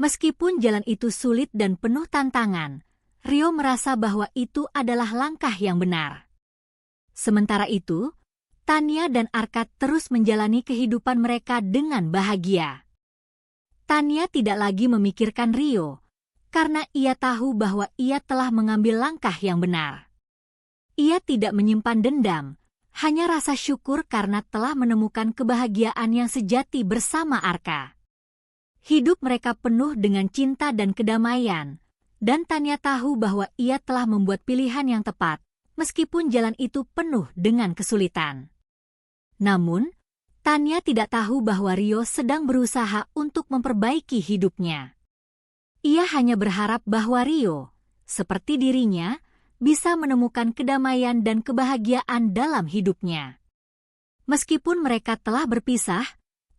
Meskipun jalan itu sulit dan penuh tantangan, Rio merasa bahwa itu adalah langkah yang benar. Sementara itu, Tania dan Arka terus menjalani kehidupan mereka dengan bahagia. Tania tidak lagi memikirkan Rio, karena ia tahu bahwa ia telah mengambil langkah yang benar. Ia tidak menyimpan dendam, hanya rasa syukur karena telah menemukan kebahagiaan yang sejati bersama Arka. Hidup mereka penuh dengan cinta dan kedamaian, dan Tania tahu bahwa ia telah membuat pilihan yang tepat, meskipun jalan itu penuh dengan kesulitan. Namun, Tania tidak tahu bahwa Rio sedang berusaha untuk memperbaiki hidupnya. Ia hanya berharap bahwa Rio, seperti dirinya, bisa menemukan kedamaian dan kebahagiaan dalam hidupnya. Meskipun mereka telah berpisah,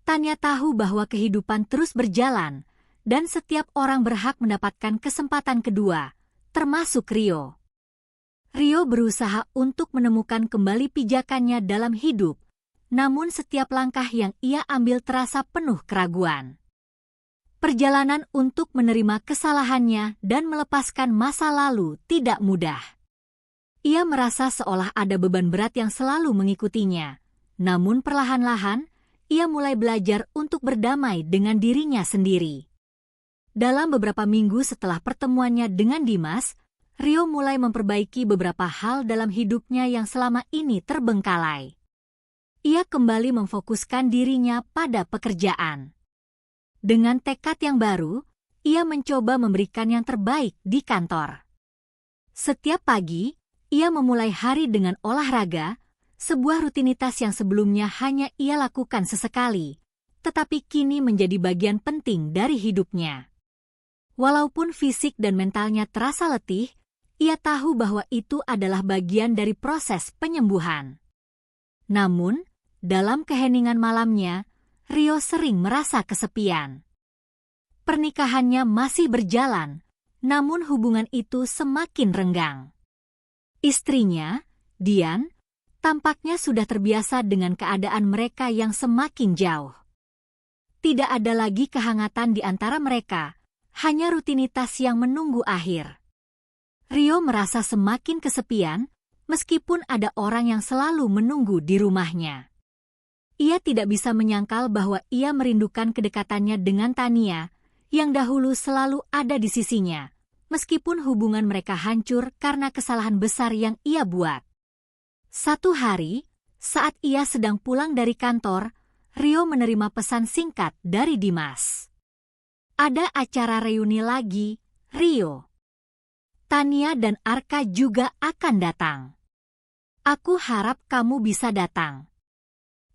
Tania tahu bahwa kehidupan terus berjalan, dan setiap orang berhak mendapatkan kesempatan kedua, termasuk Rio. Rio berusaha untuk menemukan kembali pijakannya dalam hidup, namun setiap langkah yang ia ambil terasa penuh keraguan. Perjalanan untuk menerima kesalahannya dan melepaskan masa lalu tidak mudah. Ia merasa seolah ada beban berat yang selalu mengikutinya, namun perlahan-lahan, ia mulai belajar untuk berdamai dengan dirinya sendiri. Dalam beberapa minggu setelah pertemuannya dengan Dimas, Rio mulai memperbaiki beberapa hal dalam hidupnya yang selama ini terbengkalai. Ia kembali memfokuskan dirinya pada pekerjaan. Dengan tekad yang baru, ia mencoba memberikan yang terbaik di kantor. Setiap pagi, ia memulai hari dengan olahraga, sebuah rutinitas yang sebelumnya hanya ia lakukan sesekali, tetapi kini menjadi bagian penting dari hidupnya. Walaupun fisik dan mentalnya terasa letih, ia tahu bahwa itu adalah bagian dari proses penyembuhan. Namun, dalam keheningan malamnya, Rio sering merasa kesepian. Pernikahannya masih berjalan, namun hubungan itu semakin renggang. Istrinya, Dian, tampaknya sudah terbiasa dengan keadaan mereka yang semakin jauh. Tidak ada lagi kehangatan di antara mereka, hanya rutinitas yang menunggu akhir. Rio merasa semakin kesepian, meskipun ada orang yang selalu menunggu di rumahnya. Ia tidak bisa menyangkal bahwa ia merindukan kedekatannya dengan Tania, yang dahulu selalu ada di sisinya, meskipun hubungan mereka hancur karena kesalahan besar yang ia buat. Satu hari, saat ia sedang pulang dari kantor, Rio menerima pesan singkat dari Dimas. Ada acara reuni lagi, Rio. Tania dan Arka juga akan datang. Aku harap kamu bisa datang.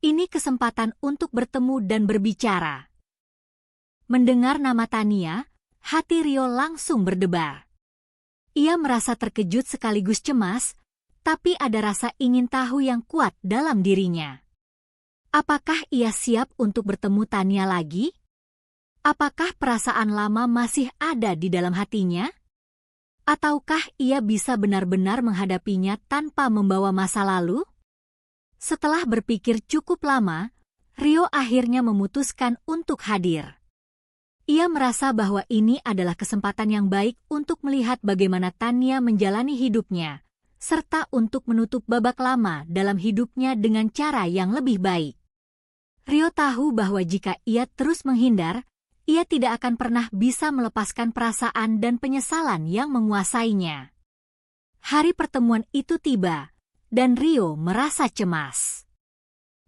Ini kesempatan untuk bertemu dan berbicara. Mendengar nama Tania, hati Rio langsung berdebar. Ia merasa terkejut sekaligus cemas, tapi ada rasa ingin tahu yang kuat dalam dirinya. Apakah ia siap untuk bertemu Tania lagi? Apakah perasaan lama masih ada di dalam hatinya? Ataukah ia bisa benar-benar menghadapinya tanpa membawa masa lalu? Setelah berpikir cukup lama, Rio akhirnya memutuskan untuk hadir. Ia merasa bahwa ini adalah kesempatan yang baik untuk melihat bagaimana Tania menjalani hidupnya, serta untuk menutup babak lama dalam hidupnya dengan cara yang lebih baik. Rio tahu bahwa jika ia terus menghindar, ia tidak akan pernah bisa melepaskan perasaan dan penyesalan yang menguasainya. Hari pertemuan itu tiba, dan Rio merasa cemas.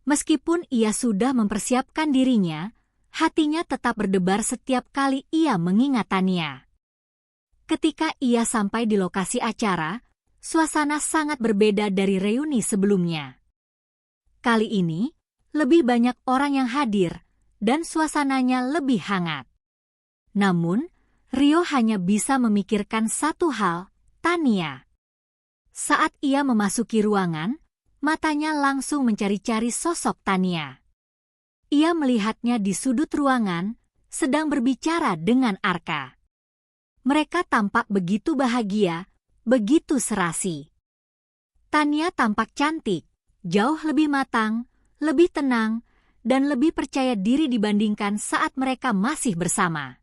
Meskipun ia sudah mempersiapkan dirinya, hatinya tetap berdebar setiap kali ia mengingat Tania. Ketika ia sampai di lokasi acara, suasana sangat berbeda dari reuni sebelumnya. Kali ini, lebih banyak orang yang hadir, dan suasananya lebih hangat. Namun, Rio hanya bisa memikirkan satu hal, Tania. Saat ia memasuki ruangan, matanya langsung mencari-cari sosok Tania. Ia melihatnya di sudut ruangan, sedang berbicara dengan Arka. Mereka tampak begitu bahagia, begitu serasi. Tania tampak cantik, jauh lebih matang, lebih tenang, dan lebih percaya diri dibandingkan saat mereka masih bersama.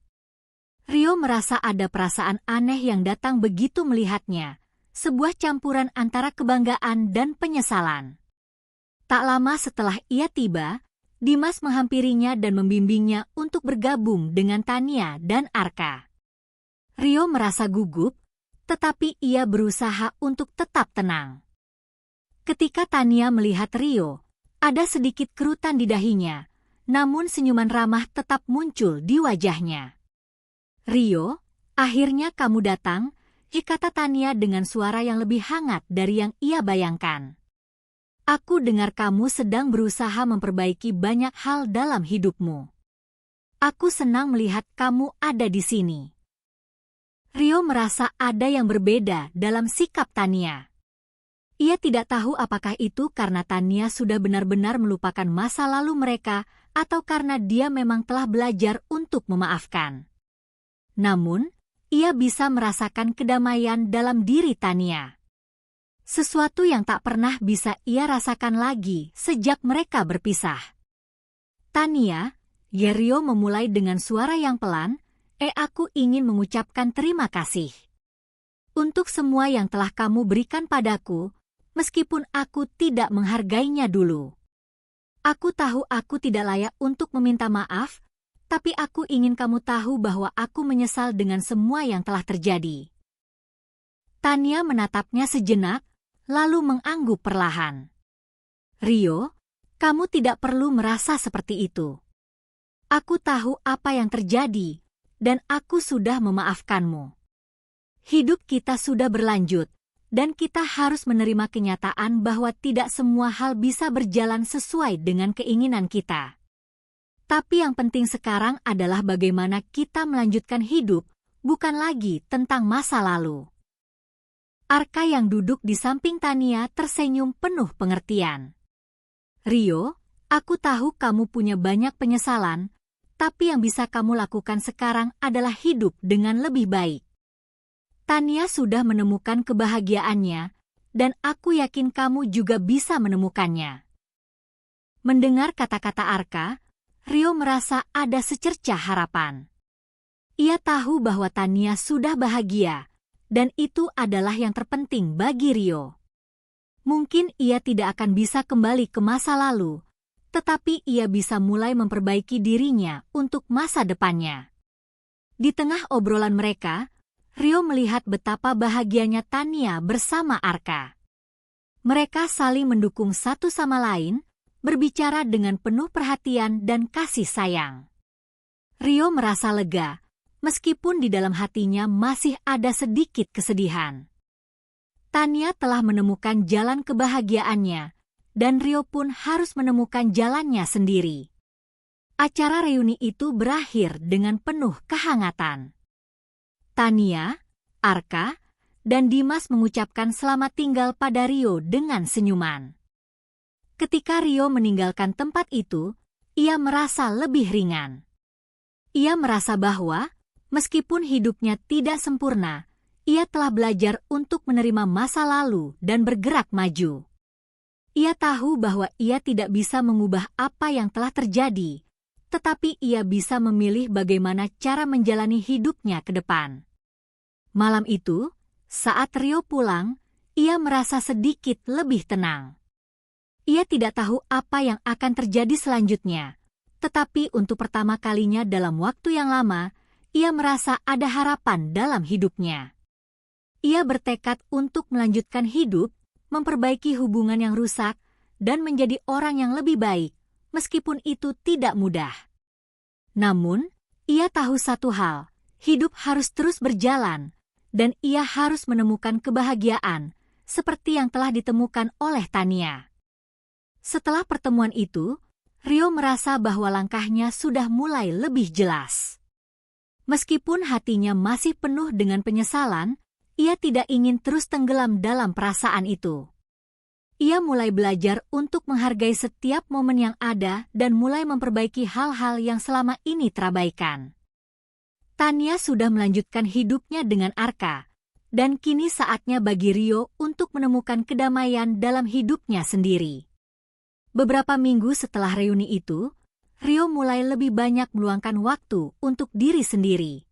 Rio merasa ada perasaan aneh yang datang begitu melihatnya, sebuah campuran antara kebanggaan dan penyesalan. Tak lama setelah ia tiba, Dimas menghampirinya dan membimbingnya untuk bergabung dengan Tania dan Arka. Rio merasa gugup, tetapi ia berusaha untuk tetap tenang. Ketika Tania melihat Rio, ada sedikit kerutan di dahinya, namun senyuman ramah tetap muncul di wajahnya. "Rio, akhirnya kamu datang," kata Tania dengan suara yang lebih hangat dari yang ia bayangkan. "Aku dengar kamu sedang berusaha memperbaiki banyak hal dalam hidupmu. Aku senang melihat kamu ada di sini." Rio merasa ada yang berbeda dalam sikap Tania. Ia tidak tahu apakah itu karena Tania sudah benar-benar melupakan masa lalu mereka atau karena dia memang telah belajar untuk memaafkan. Namun, ia bisa merasakan kedamaian dalam diri Tania. Sesuatu yang tak pernah bisa ia rasakan lagi sejak mereka berpisah. "Tania," Rio memulai dengan suara yang pelan, aku ingin mengucapkan terima kasih. Untuk semua yang telah kamu berikan padaku, meskipun aku tidak menghargainya dulu. Aku tahu aku tidak layak untuk meminta maaf, tapi aku ingin kamu tahu bahwa aku menyesal dengan semua yang telah terjadi. Tania menatapnya sejenak, lalu mengangguk perlahan. "Rio, kamu tidak perlu merasa seperti itu. Aku tahu apa yang terjadi, dan aku sudah memaafkanmu. Hidup kita sudah berlanjut, dan kita harus menerima kenyataan bahwa tidak semua hal bisa berjalan sesuai dengan keinginan kita. Tapi yang penting sekarang adalah bagaimana kita melanjutkan hidup, bukan lagi tentang masa lalu." Arka yang duduk di samping Tania tersenyum penuh pengertian. "Rio, aku tahu kamu punya banyak penyesalan, tapi yang bisa kamu lakukan sekarang adalah hidup dengan lebih baik. Tania sudah menemukan kebahagiaannya, dan aku yakin kamu juga bisa menemukannya." Mendengar kata-kata Arka, Rio merasa ada secercah harapan. Ia tahu bahwa Tania sudah bahagia, dan itu adalah yang terpenting bagi Rio. Mungkin ia tidak akan bisa kembali ke masa lalu, tetapi ia bisa mulai memperbaiki dirinya untuk masa depannya. Di tengah obrolan mereka, Rio melihat betapa bahagianya Tania bersama Arka. Mereka saling mendukung satu sama lain, berbicara dengan penuh perhatian dan kasih sayang. Rio merasa lega, meskipun di dalam hatinya masih ada sedikit kesedihan. Tania telah menemukan jalan kebahagiaannya, dan Rio pun harus menemukan jalannya sendiri. Acara reuni itu berakhir dengan penuh kehangatan. Tania, Arka, dan Dimas mengucapkan selamat tinggal pada Rio dengan senyuman. Ketika Rio meninggalkan tempat itu, ia merasa lebih ringan. Ia merasa bahwa, meskipun hidupnya tidak sempurna, ia telah belajar untuk menerima masa lalu dan bergerak maju. Ia tahu bahwa ia tidak bisa mengubah apa yang telah terjadi, tetapi ia bisa memilih bagaimana cara menjalani hidupnya ke depan. Malam itu, saat Rio pulang, ia merasa sedikit lebih tenang. Ia tidak tahu apa yang akan terjadi selanjutnya, tetapi untuk pertama kalinya dalam waktu yang lama, ia merasa ada harapan dalam hidupnya. Ia bertekad untuk melanjutkan hidup, memperbaiki hubungan yang rusak, dan menjadi orang yang lebih baik, meskipun itu tidak mudah. Namun, ia tahu satu hal, hidup harus terus berjalan, dan ia harus menemukan kebahagiaan, seperti yang telah ditemukan oleh Tania. Setelah pertemuan itu, Rio merasa bahwa langkahnya sudah mulai lebih jelas. Meskipun hatinya masih penuh dengan penyesalan, ia tidak ingin terus tenggelam dalam perasaan itu. Ia mulai belajar untuk menghargai setiap momen yang ada dan mulai memperbaiki hal-hal yang selama ini terabaikan. Tania sudah melanjutkan hidupnya dengan Arka, dan kini saatnya bagi Rio untuk menemukan kedamaian dalam hidupnya sendiri. Beberapa minggu setelah reuni itu, Rio mulai lebih banyak meluangkan waktu untuk diri sendiri.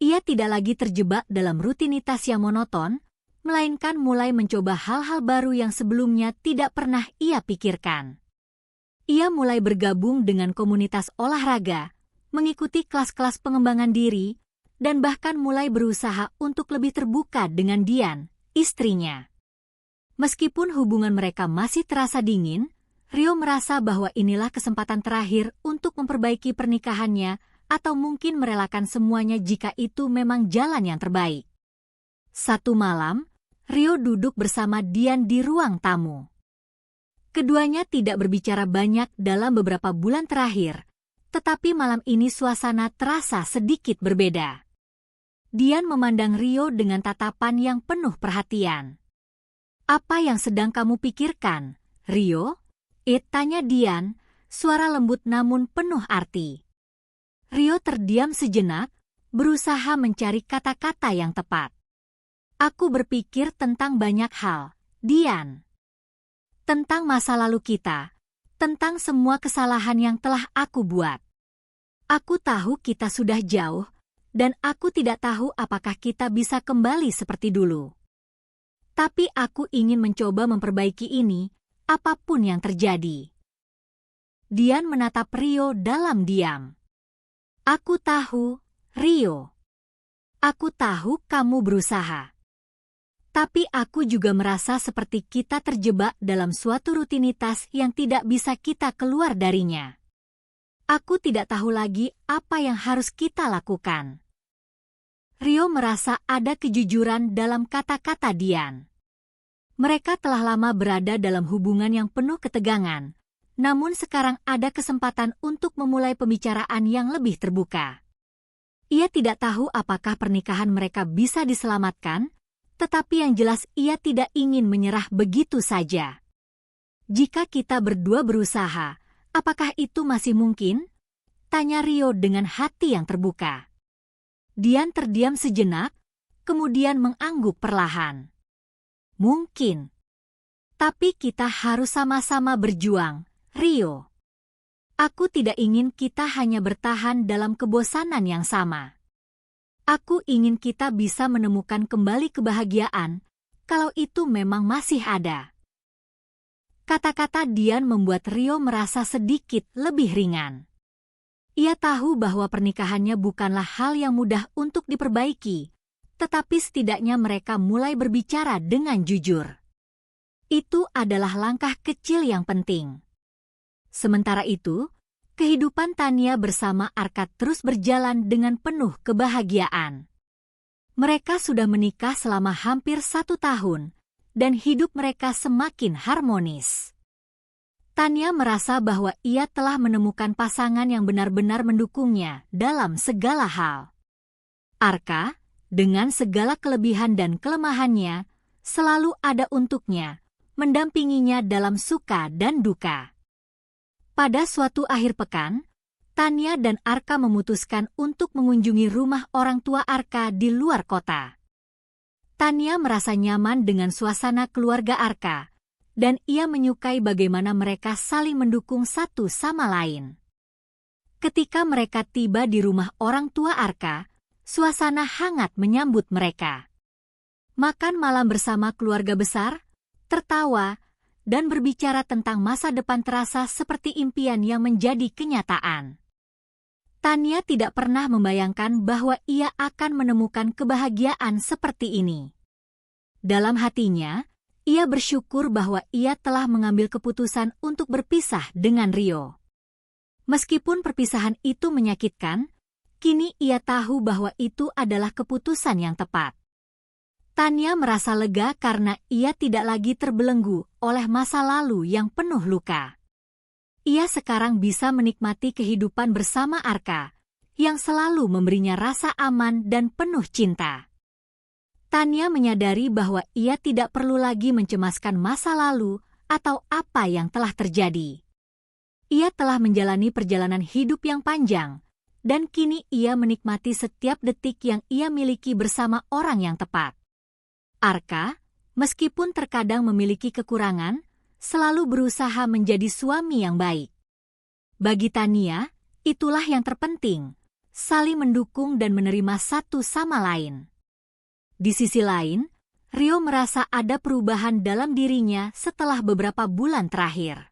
Ia tidak lagi terjebak dalam rutinitas yang monoton, melainkan mulai mencoba hal-hal baru yang sebelumnya tidak pernah ia pikirkan. Ia mulai bergabung dengan komunitas olahraga, mengikuti kelas-kelas pengembangan diri, dan bahkan mulai berusaha untuk lebih terbuka dengan Dian, istrinya. Meskipun hubungan mereka masih terasa dingin, Rio merasa bahwa inilah kesempatan terakhir untuk memperbaiki pernikahannya atau mungkin merelakan semuanya jika itu memang jalan yang terbaik. Satu malam, Rio duduk bersama Dian di ruang tamu. Keduanya tidak berbicara banyak dalam beberapa bulan terakhir, tetapi malam ini suasana terasa sedikit berbeda. Dian memandang Rio dengan tatapan yang penuh perhatian. "Apa yang sedang kamu pikirkan, Rio?" tanya Dian, suara lembut namun penuh arti. Rio terdiam sejenak, berusaha mencari kata-kata yang tepat. "Aku berpikir tentang banyak hal, Dian. Tentang masa lalu kita, tentang semua kesalahan yang telah aku buat. Aku tahu kita sudah jauh, dan aku tidak tahu apakah kita bisa kembali seperti dulu. Tapi aku ingin mencoba memperbaiki ini, apapun yang terjadi." Dian menatap Rio dalam diam. "Aku tahu, Rio. Aku tahu kamu berusaha. Tapi aku juga merasa seperti kita terjebak dalam suatu rutinitas yang tidak bisa kita keluar darinya. Aku tidak tahu lagi apa yang harus kita lakukan." Rio merasa ada kejujuran dalam kata-kata Dian. Mereka telah lama berada dalam hubungan yang penuh ketegangan, namun sekarang ada kesempatan untuk memulai pembicaraan yang lebih terbuka. Ia tidak tahu apakah pernikahan mereka bisa diselamatkan, tetapi yang jelas ia tidak ingin menyerah begitu saja. "Jika kita berdua berusaha, apakah itu masih mungkin?" tanya Rio dengan hati yang terbuka. Dian terdiam sejenak, kemudian mengangguk perlahan. "Mungkin. Tapi kita harus sama-sama berjuang, Rio. Aku tidak ingin kita hanya bertahan dalam kebosanan yang sama. Aku ingin kita bisa menemukan kembali kebahagiaan, kalau itu memang masih ada." Kata-kata Dian membuat Rio merasa sedikit lebih ringan. Ia tahu bahwa pernikahannya bukanlah hal yang mudah untuk diperbaiki, tetapi setidaknya mereka mulai berbicara dengan jujur. Itu adalah langkah kecil yang penting. Sementara itu, kehidupan Tania bersama Arka terus berjalan dengan penuh kebahagiaan. Mereka sudah menikah selama hampir 1 tahun, dan hidup mereka semakin harmonis. Tanya merasa bahwa ia telah menemukan pasangan yang benar-benar mendukungnya dalam segala hal. Arka, dengan segala kelebihan dan kelemahannya, selalu ada untuknya, mendampinginya dalam suka dan duka. Pada suatu akhir pekan, Tanya dan Arka memutuskan untuk mengunjungi rumah orang tua Arka di luar kota. Tanya merasa nyaman dengan suasana keluarga Arka, dan ia menyukai bagaimana mereka saling mendukung satu sama lain. Ketika mereka tiba di rumah orang tua Arka, suasana hangat menyambut mereka. Makan malam bersama keluarga besar, tertawa, dan berbicara tentang masa depan terasa seperti impian yang menjadi kenyataan. Tanya tidak pernah membayangkan bahwa ia akan menemukan kebahagiaan seperti ini. Dalam hatinya, ia bersyukur bahwa ia telah mengambil keputusan untuk berpisah dengan Rio. Meskipun perpisahan itu menyakitkan, kini ia tahu bahwa itu adalah keputusan yang tepat. Tanya merasa lega karena ia tidak lagi terbelenggu oleh masa lalu yang penuh luka. Ia sekarang bisa menikmati kehidupan bersama Arka, yang selalu memberinya rasa aman dan penuh cinta. Tanya menyadari bahwa ia tidak perlu lagi mencemaskan masa lalu atau apa yang telah terjadi. Ia telah menjalani perjalanan hidup yang panjang, dan kini ia menikmati setiap detik yang ia miliki bersama orang yang tepat. Arka, meskipun terkadang memiliki kekurangan, selalu berusaha menjadi suami yang baik. Bagi Tania, itulah yang terpenting, saling mendukung dan menerima satu sama lain. Di sisi lain, Rio merasa ada perubahan dalam dirinya setelah beberapa bulan terakhir.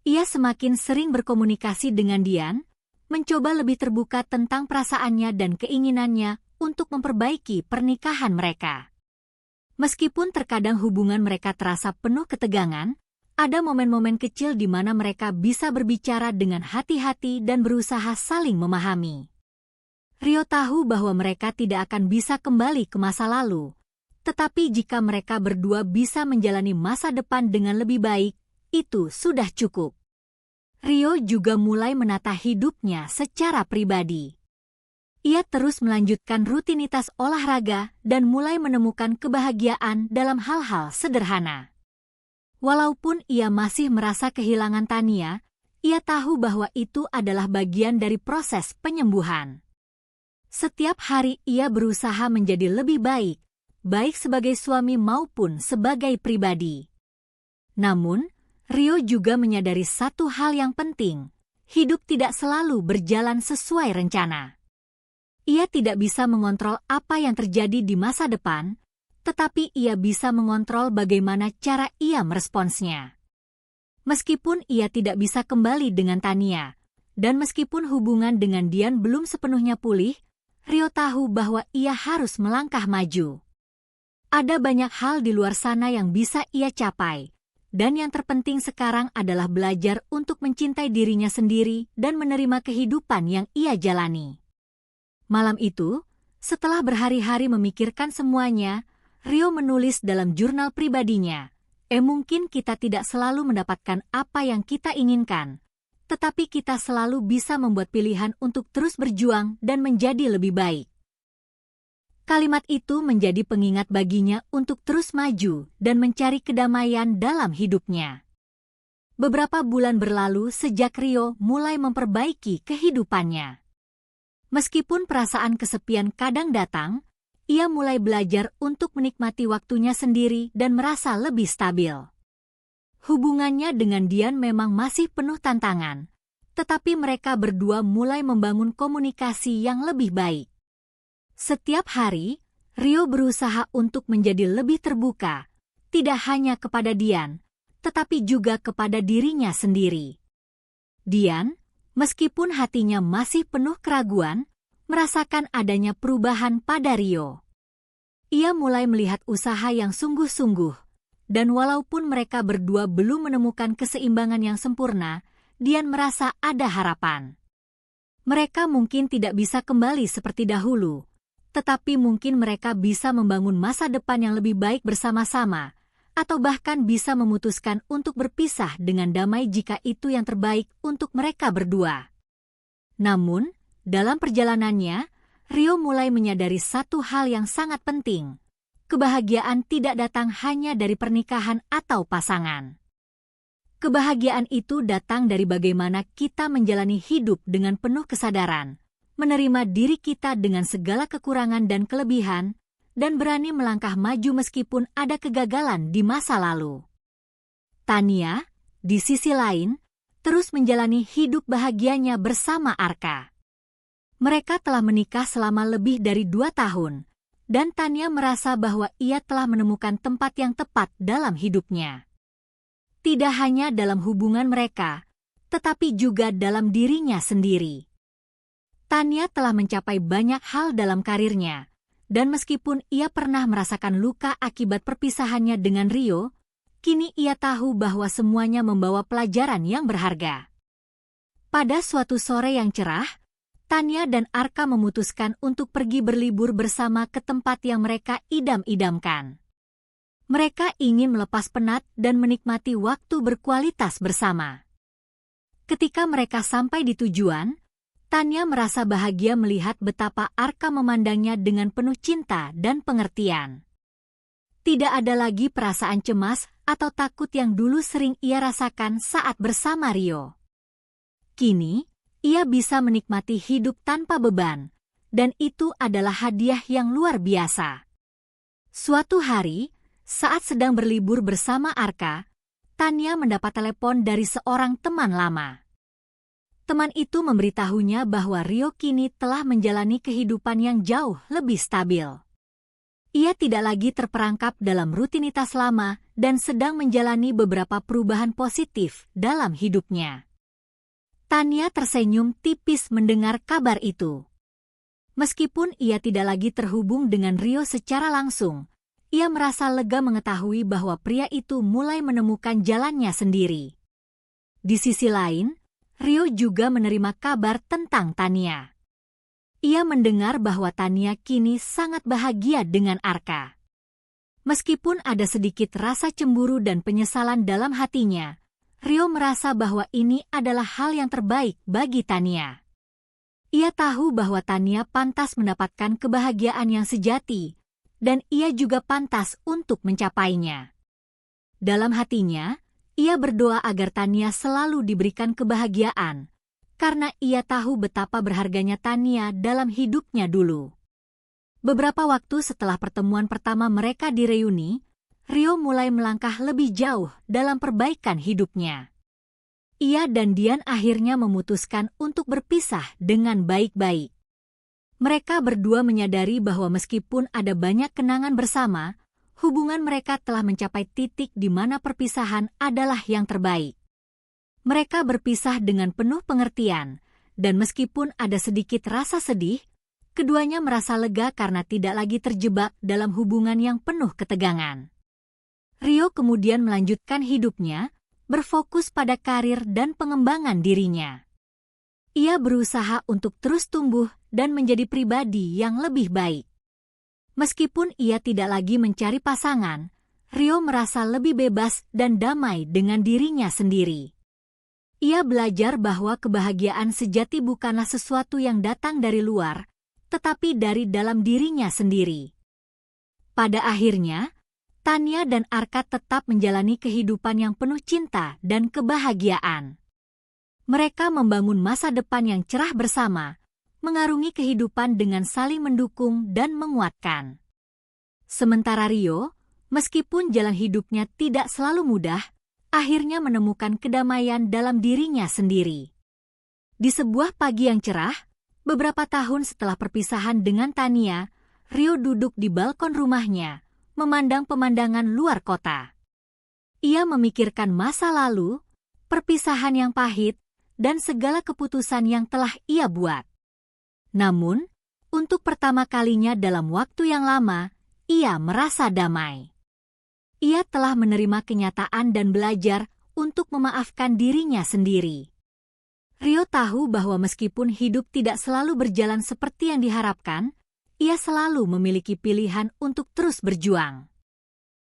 Ia semakin sering berkomunikasi dengan Dian, mencoba lebih terbuka tentang perasaannya dan keinginannya untuk memperbaiki pernikahan mereka. Meskipun terkadang hubungan mereka terasa penuh ketegangan, ada momen-momen kecil di mana mereka bisa berbicara dengan hati-hati dan berusaha saling memahami. Rio tahu bahwa mereka tidak akan bisa kembali ke masa lalu, tetapi jika mereka berdua bisa menjalani masa depan dengan lebih baik, itu sudah cukup. Rio juga mulai menata hidupnya secara pribadi. Ia terus melanjutkan rutinitas olahraga dan mulai menemukan kebahagiaan dalam hal-hal sederhana. Walaupun ia masih merasa kehilangan Tania, ia tahu bahwa itu adalah bagian dari proses penyembuhan. Setiap hari ia berusaha menjadi lebih baik, baik sebagai suami maupun sebagai pribadi. Namun, Rio juga menyadari satu hal yang penting, hidup tidak selalu berjalan sesuai rencana. Ia tidak bisa mengontrol apa yang terjadi di masa depan, tetapi ia bisa mengontrol bagaimana cara ia meresponsnya. Meskipun ia tidak bisa kembali dengan Tania, dan meskipun hubungan dengan Dian belum sepenuhnya pulih, Rio tahu bahwa ia harus melangkah maju. Ada banyak hal di luar sana yang bisa ia capai, dan yang terpenting sekarang adalah belajar untuk mencintai dirinya sendiri dan menerima kehidupan yang ia jalani. Malam itu, setelah berhari-hari memikirkan semuanya, Rio menulis dalam jurnal pribadinya, mungkin kita tidak selalu mendapatkan apa yang kita inginkan, tetapi kita selalu bisa membuat pilihan untuk terus berjuang dan menjadi lebih baik. Kalimat itu menjadi pengingat baginya untuk terus maju dan mencari kedamaian dalam hidupnya. Beberapa bulan berlalu sejak Rio mulai memperbaiki kehidupannya. Meskipun perasaan kesepian kadang datang, ia mulai belajar untuk menikmati waktunya sendiri dan merasa lebih stabil. Hubungannya dengan Dian memang masih penuh tantangan, tetapi mereka berdua mulai membangun komunikasi yang lebih baik. Setiap hari, Rio berusaha untuk menjadi lebih terbuka, tidak hanya kepada Dian, tetapi juga kepada dirinya sendiri. Dian, meskipun hatinya masih penuh keraguan, merasakan adanya perubahan pada Rio. Ia mulai melihat usaha yang sungguh-sungguh, dan walaupun mereka berdua belum menemukan keseimbangan yang sempurna, Dian merasa ada harapan. Mereka mungkin tidak bisa kembali seperti dahulu, tetapi mungkin mereka bisa membangun masa depan yang lebih baik bersama-sama, atau bahkan bisa memutuskan untuk berpisah dengan damai jika itu yang terbaik untuk mereka berdua. Namun, dalam perjalanannya, Rio mulai menyadari satu hal yang sangat penting. Kebahagiaan tidak datang hanya dari pernikahan atau pasangan. Kebahagiaan itu datang dari bagaimana kita menjalani hidup dengan penuh kesadaran, menerima diri kita dengan segala kekurangan dan kelebihan, dan berani melangkah maju meskipun ada kegagalan di masa lalu. Tania, di sisi lain, terus menjalani hidup bahagianya bersama Arka. Mereka telah menikah selama lebih dari 2 tahun, dan Tania merasa bahwa ia telah menemukan tempat yang tepat dalam hidupnya. Tidak hanya dalam hubungan mereka, tetapi juga dalam dirinya sendiri. Tania telah mencapai banyak hal dalam karirnya, dan meskipun ia pernah merasakan luka akibat perpisahannya dengan Rio, kini ia tahu bahwa semuanya membawa pelajaran yang berharga. Pada suatu sore yang cerah, Tania dan Arka memutuskan untuk pergi berlibur bersama ke tempat yang mereka idam-idamkan. Mereka ingin melepas penat dan menikmati waktu berkualitas bersama. Ketika mereka sampai di tujuan, Tania merasa bahagia melihat betapa Arka memandangnya dengan penuh cinta dan pengertian. Tidak ada lagi perasaan cemas atau takut yang dulu sering ia rasakan saat bersama Rio. Kini, ia bisa menikmati hidup tanpa beban, dan itu adalah hadiah yang luar biasa. Suatu hari, saat sedang berlibur bersama Arka, Tania mendapat telepon dari seorang teman lama. Teman itu memberitahunya bahwa Rio kini telah menjalani kehidupan yang jauh lebih stabil. Ia tidak lagi terperangkap dalam rutinitas lama dan sedang menjalani beberapa perubahan positif dalam hidupnya. Tania tersenyum tipis mendengar kabar itu. Meskipun ia tidak lagi terhubung dengan Rio secara langsung, ia merasa lega mengetahui bahwa pria itu mulai menemukan jalannya sendiri. Di sisi lain, Rio juga menerima kabar tentang Tania. Ia mendengar bahwa Tania kini sangat bahagia dengan Arka. Meskipun ada sedikit rasa cemburu dan penyesalan dalam hatinya, Rio merasa bahwa ini adalah hal yang terbaik bagi Tania. Ia tahu bahwa Tania pantas mendapatkan kebahagiaan yang sejati, dan ia juga pantas untuk mencapainya. Dalam hatinya, ia berdoa agar Tania selalu diberikan kebahagiaan, karena ia tahu betapa berharganya Tania dalam hidupnya dulu. Beberapa waktu setelah pertemuan pertama mereka di reuni, Rio mulai melangkah lebih jauh dalam perbaikan hidupnya. Ia dan Dian akhirnya memutuskan untuk berpisah dengan baik-baik. Mereka berdua menyadari bahwa meskipun ada banyak kenangan bersama, hubungan mereka telah mencapai titik di mana perpisahan adalah yang terbaik. Mereka berpisah dengan penuh pengertian, dan meskipun ada sedikit rasa sedih, keduanya merasa lega karena tidak lagi terjebak dalam hubungan yang penuh ketegangan. Rio kemudian melanjutkan hidupnya, berfokus pada karir dan pengembangan dirinya. Ia berusaha untuk terus tumbuh dan menjadi pribadi yang lebih baik. Meskipun ia tidak lagi mencari pasangan, Rio merasa lebih bebas dan damai dengan dirinya sendiri. Ia belajar bahwa kebahagiaan sejati bukanlah sesuatu yang datang dari luar, tetapi dari dalam dirinya sendiri. Pada akhirnya, Tania dan Arka tetap menjalani kehidupan yang penuh cinta dan kebahagiaan. Mereka membangun masa depan yang cerah bersama, mengarungi kehidupan dengan saling mendukung dan menguatkan. Sementara Rio, meskipun jalan hidupnya tidak selalu mudah, akhirnya menemukan kedamaian dalam dirinya sendiri. Di sebuah pagi yang cerah, beberapa tahun setelah perpisahan dengan Tania, Rio duduk di balkon rumahnya, memandang pemandangan luar kota. Ia memikirkan masa lalu, perpisahan yang pahit, dan segala keputusan yang telah ia buat. Namun, untuk pertama kalinya dalam waktu yang lama, ia merasa damai. Ia telah menerima kenyataan dan belajar untuk memaafkan dirinya sendiri. Rio tahu bahwa meskipun hidup tidak selalu berjalan seperti yang diharapkan, ia selalu memiliki pilihan untuk terus berjuang.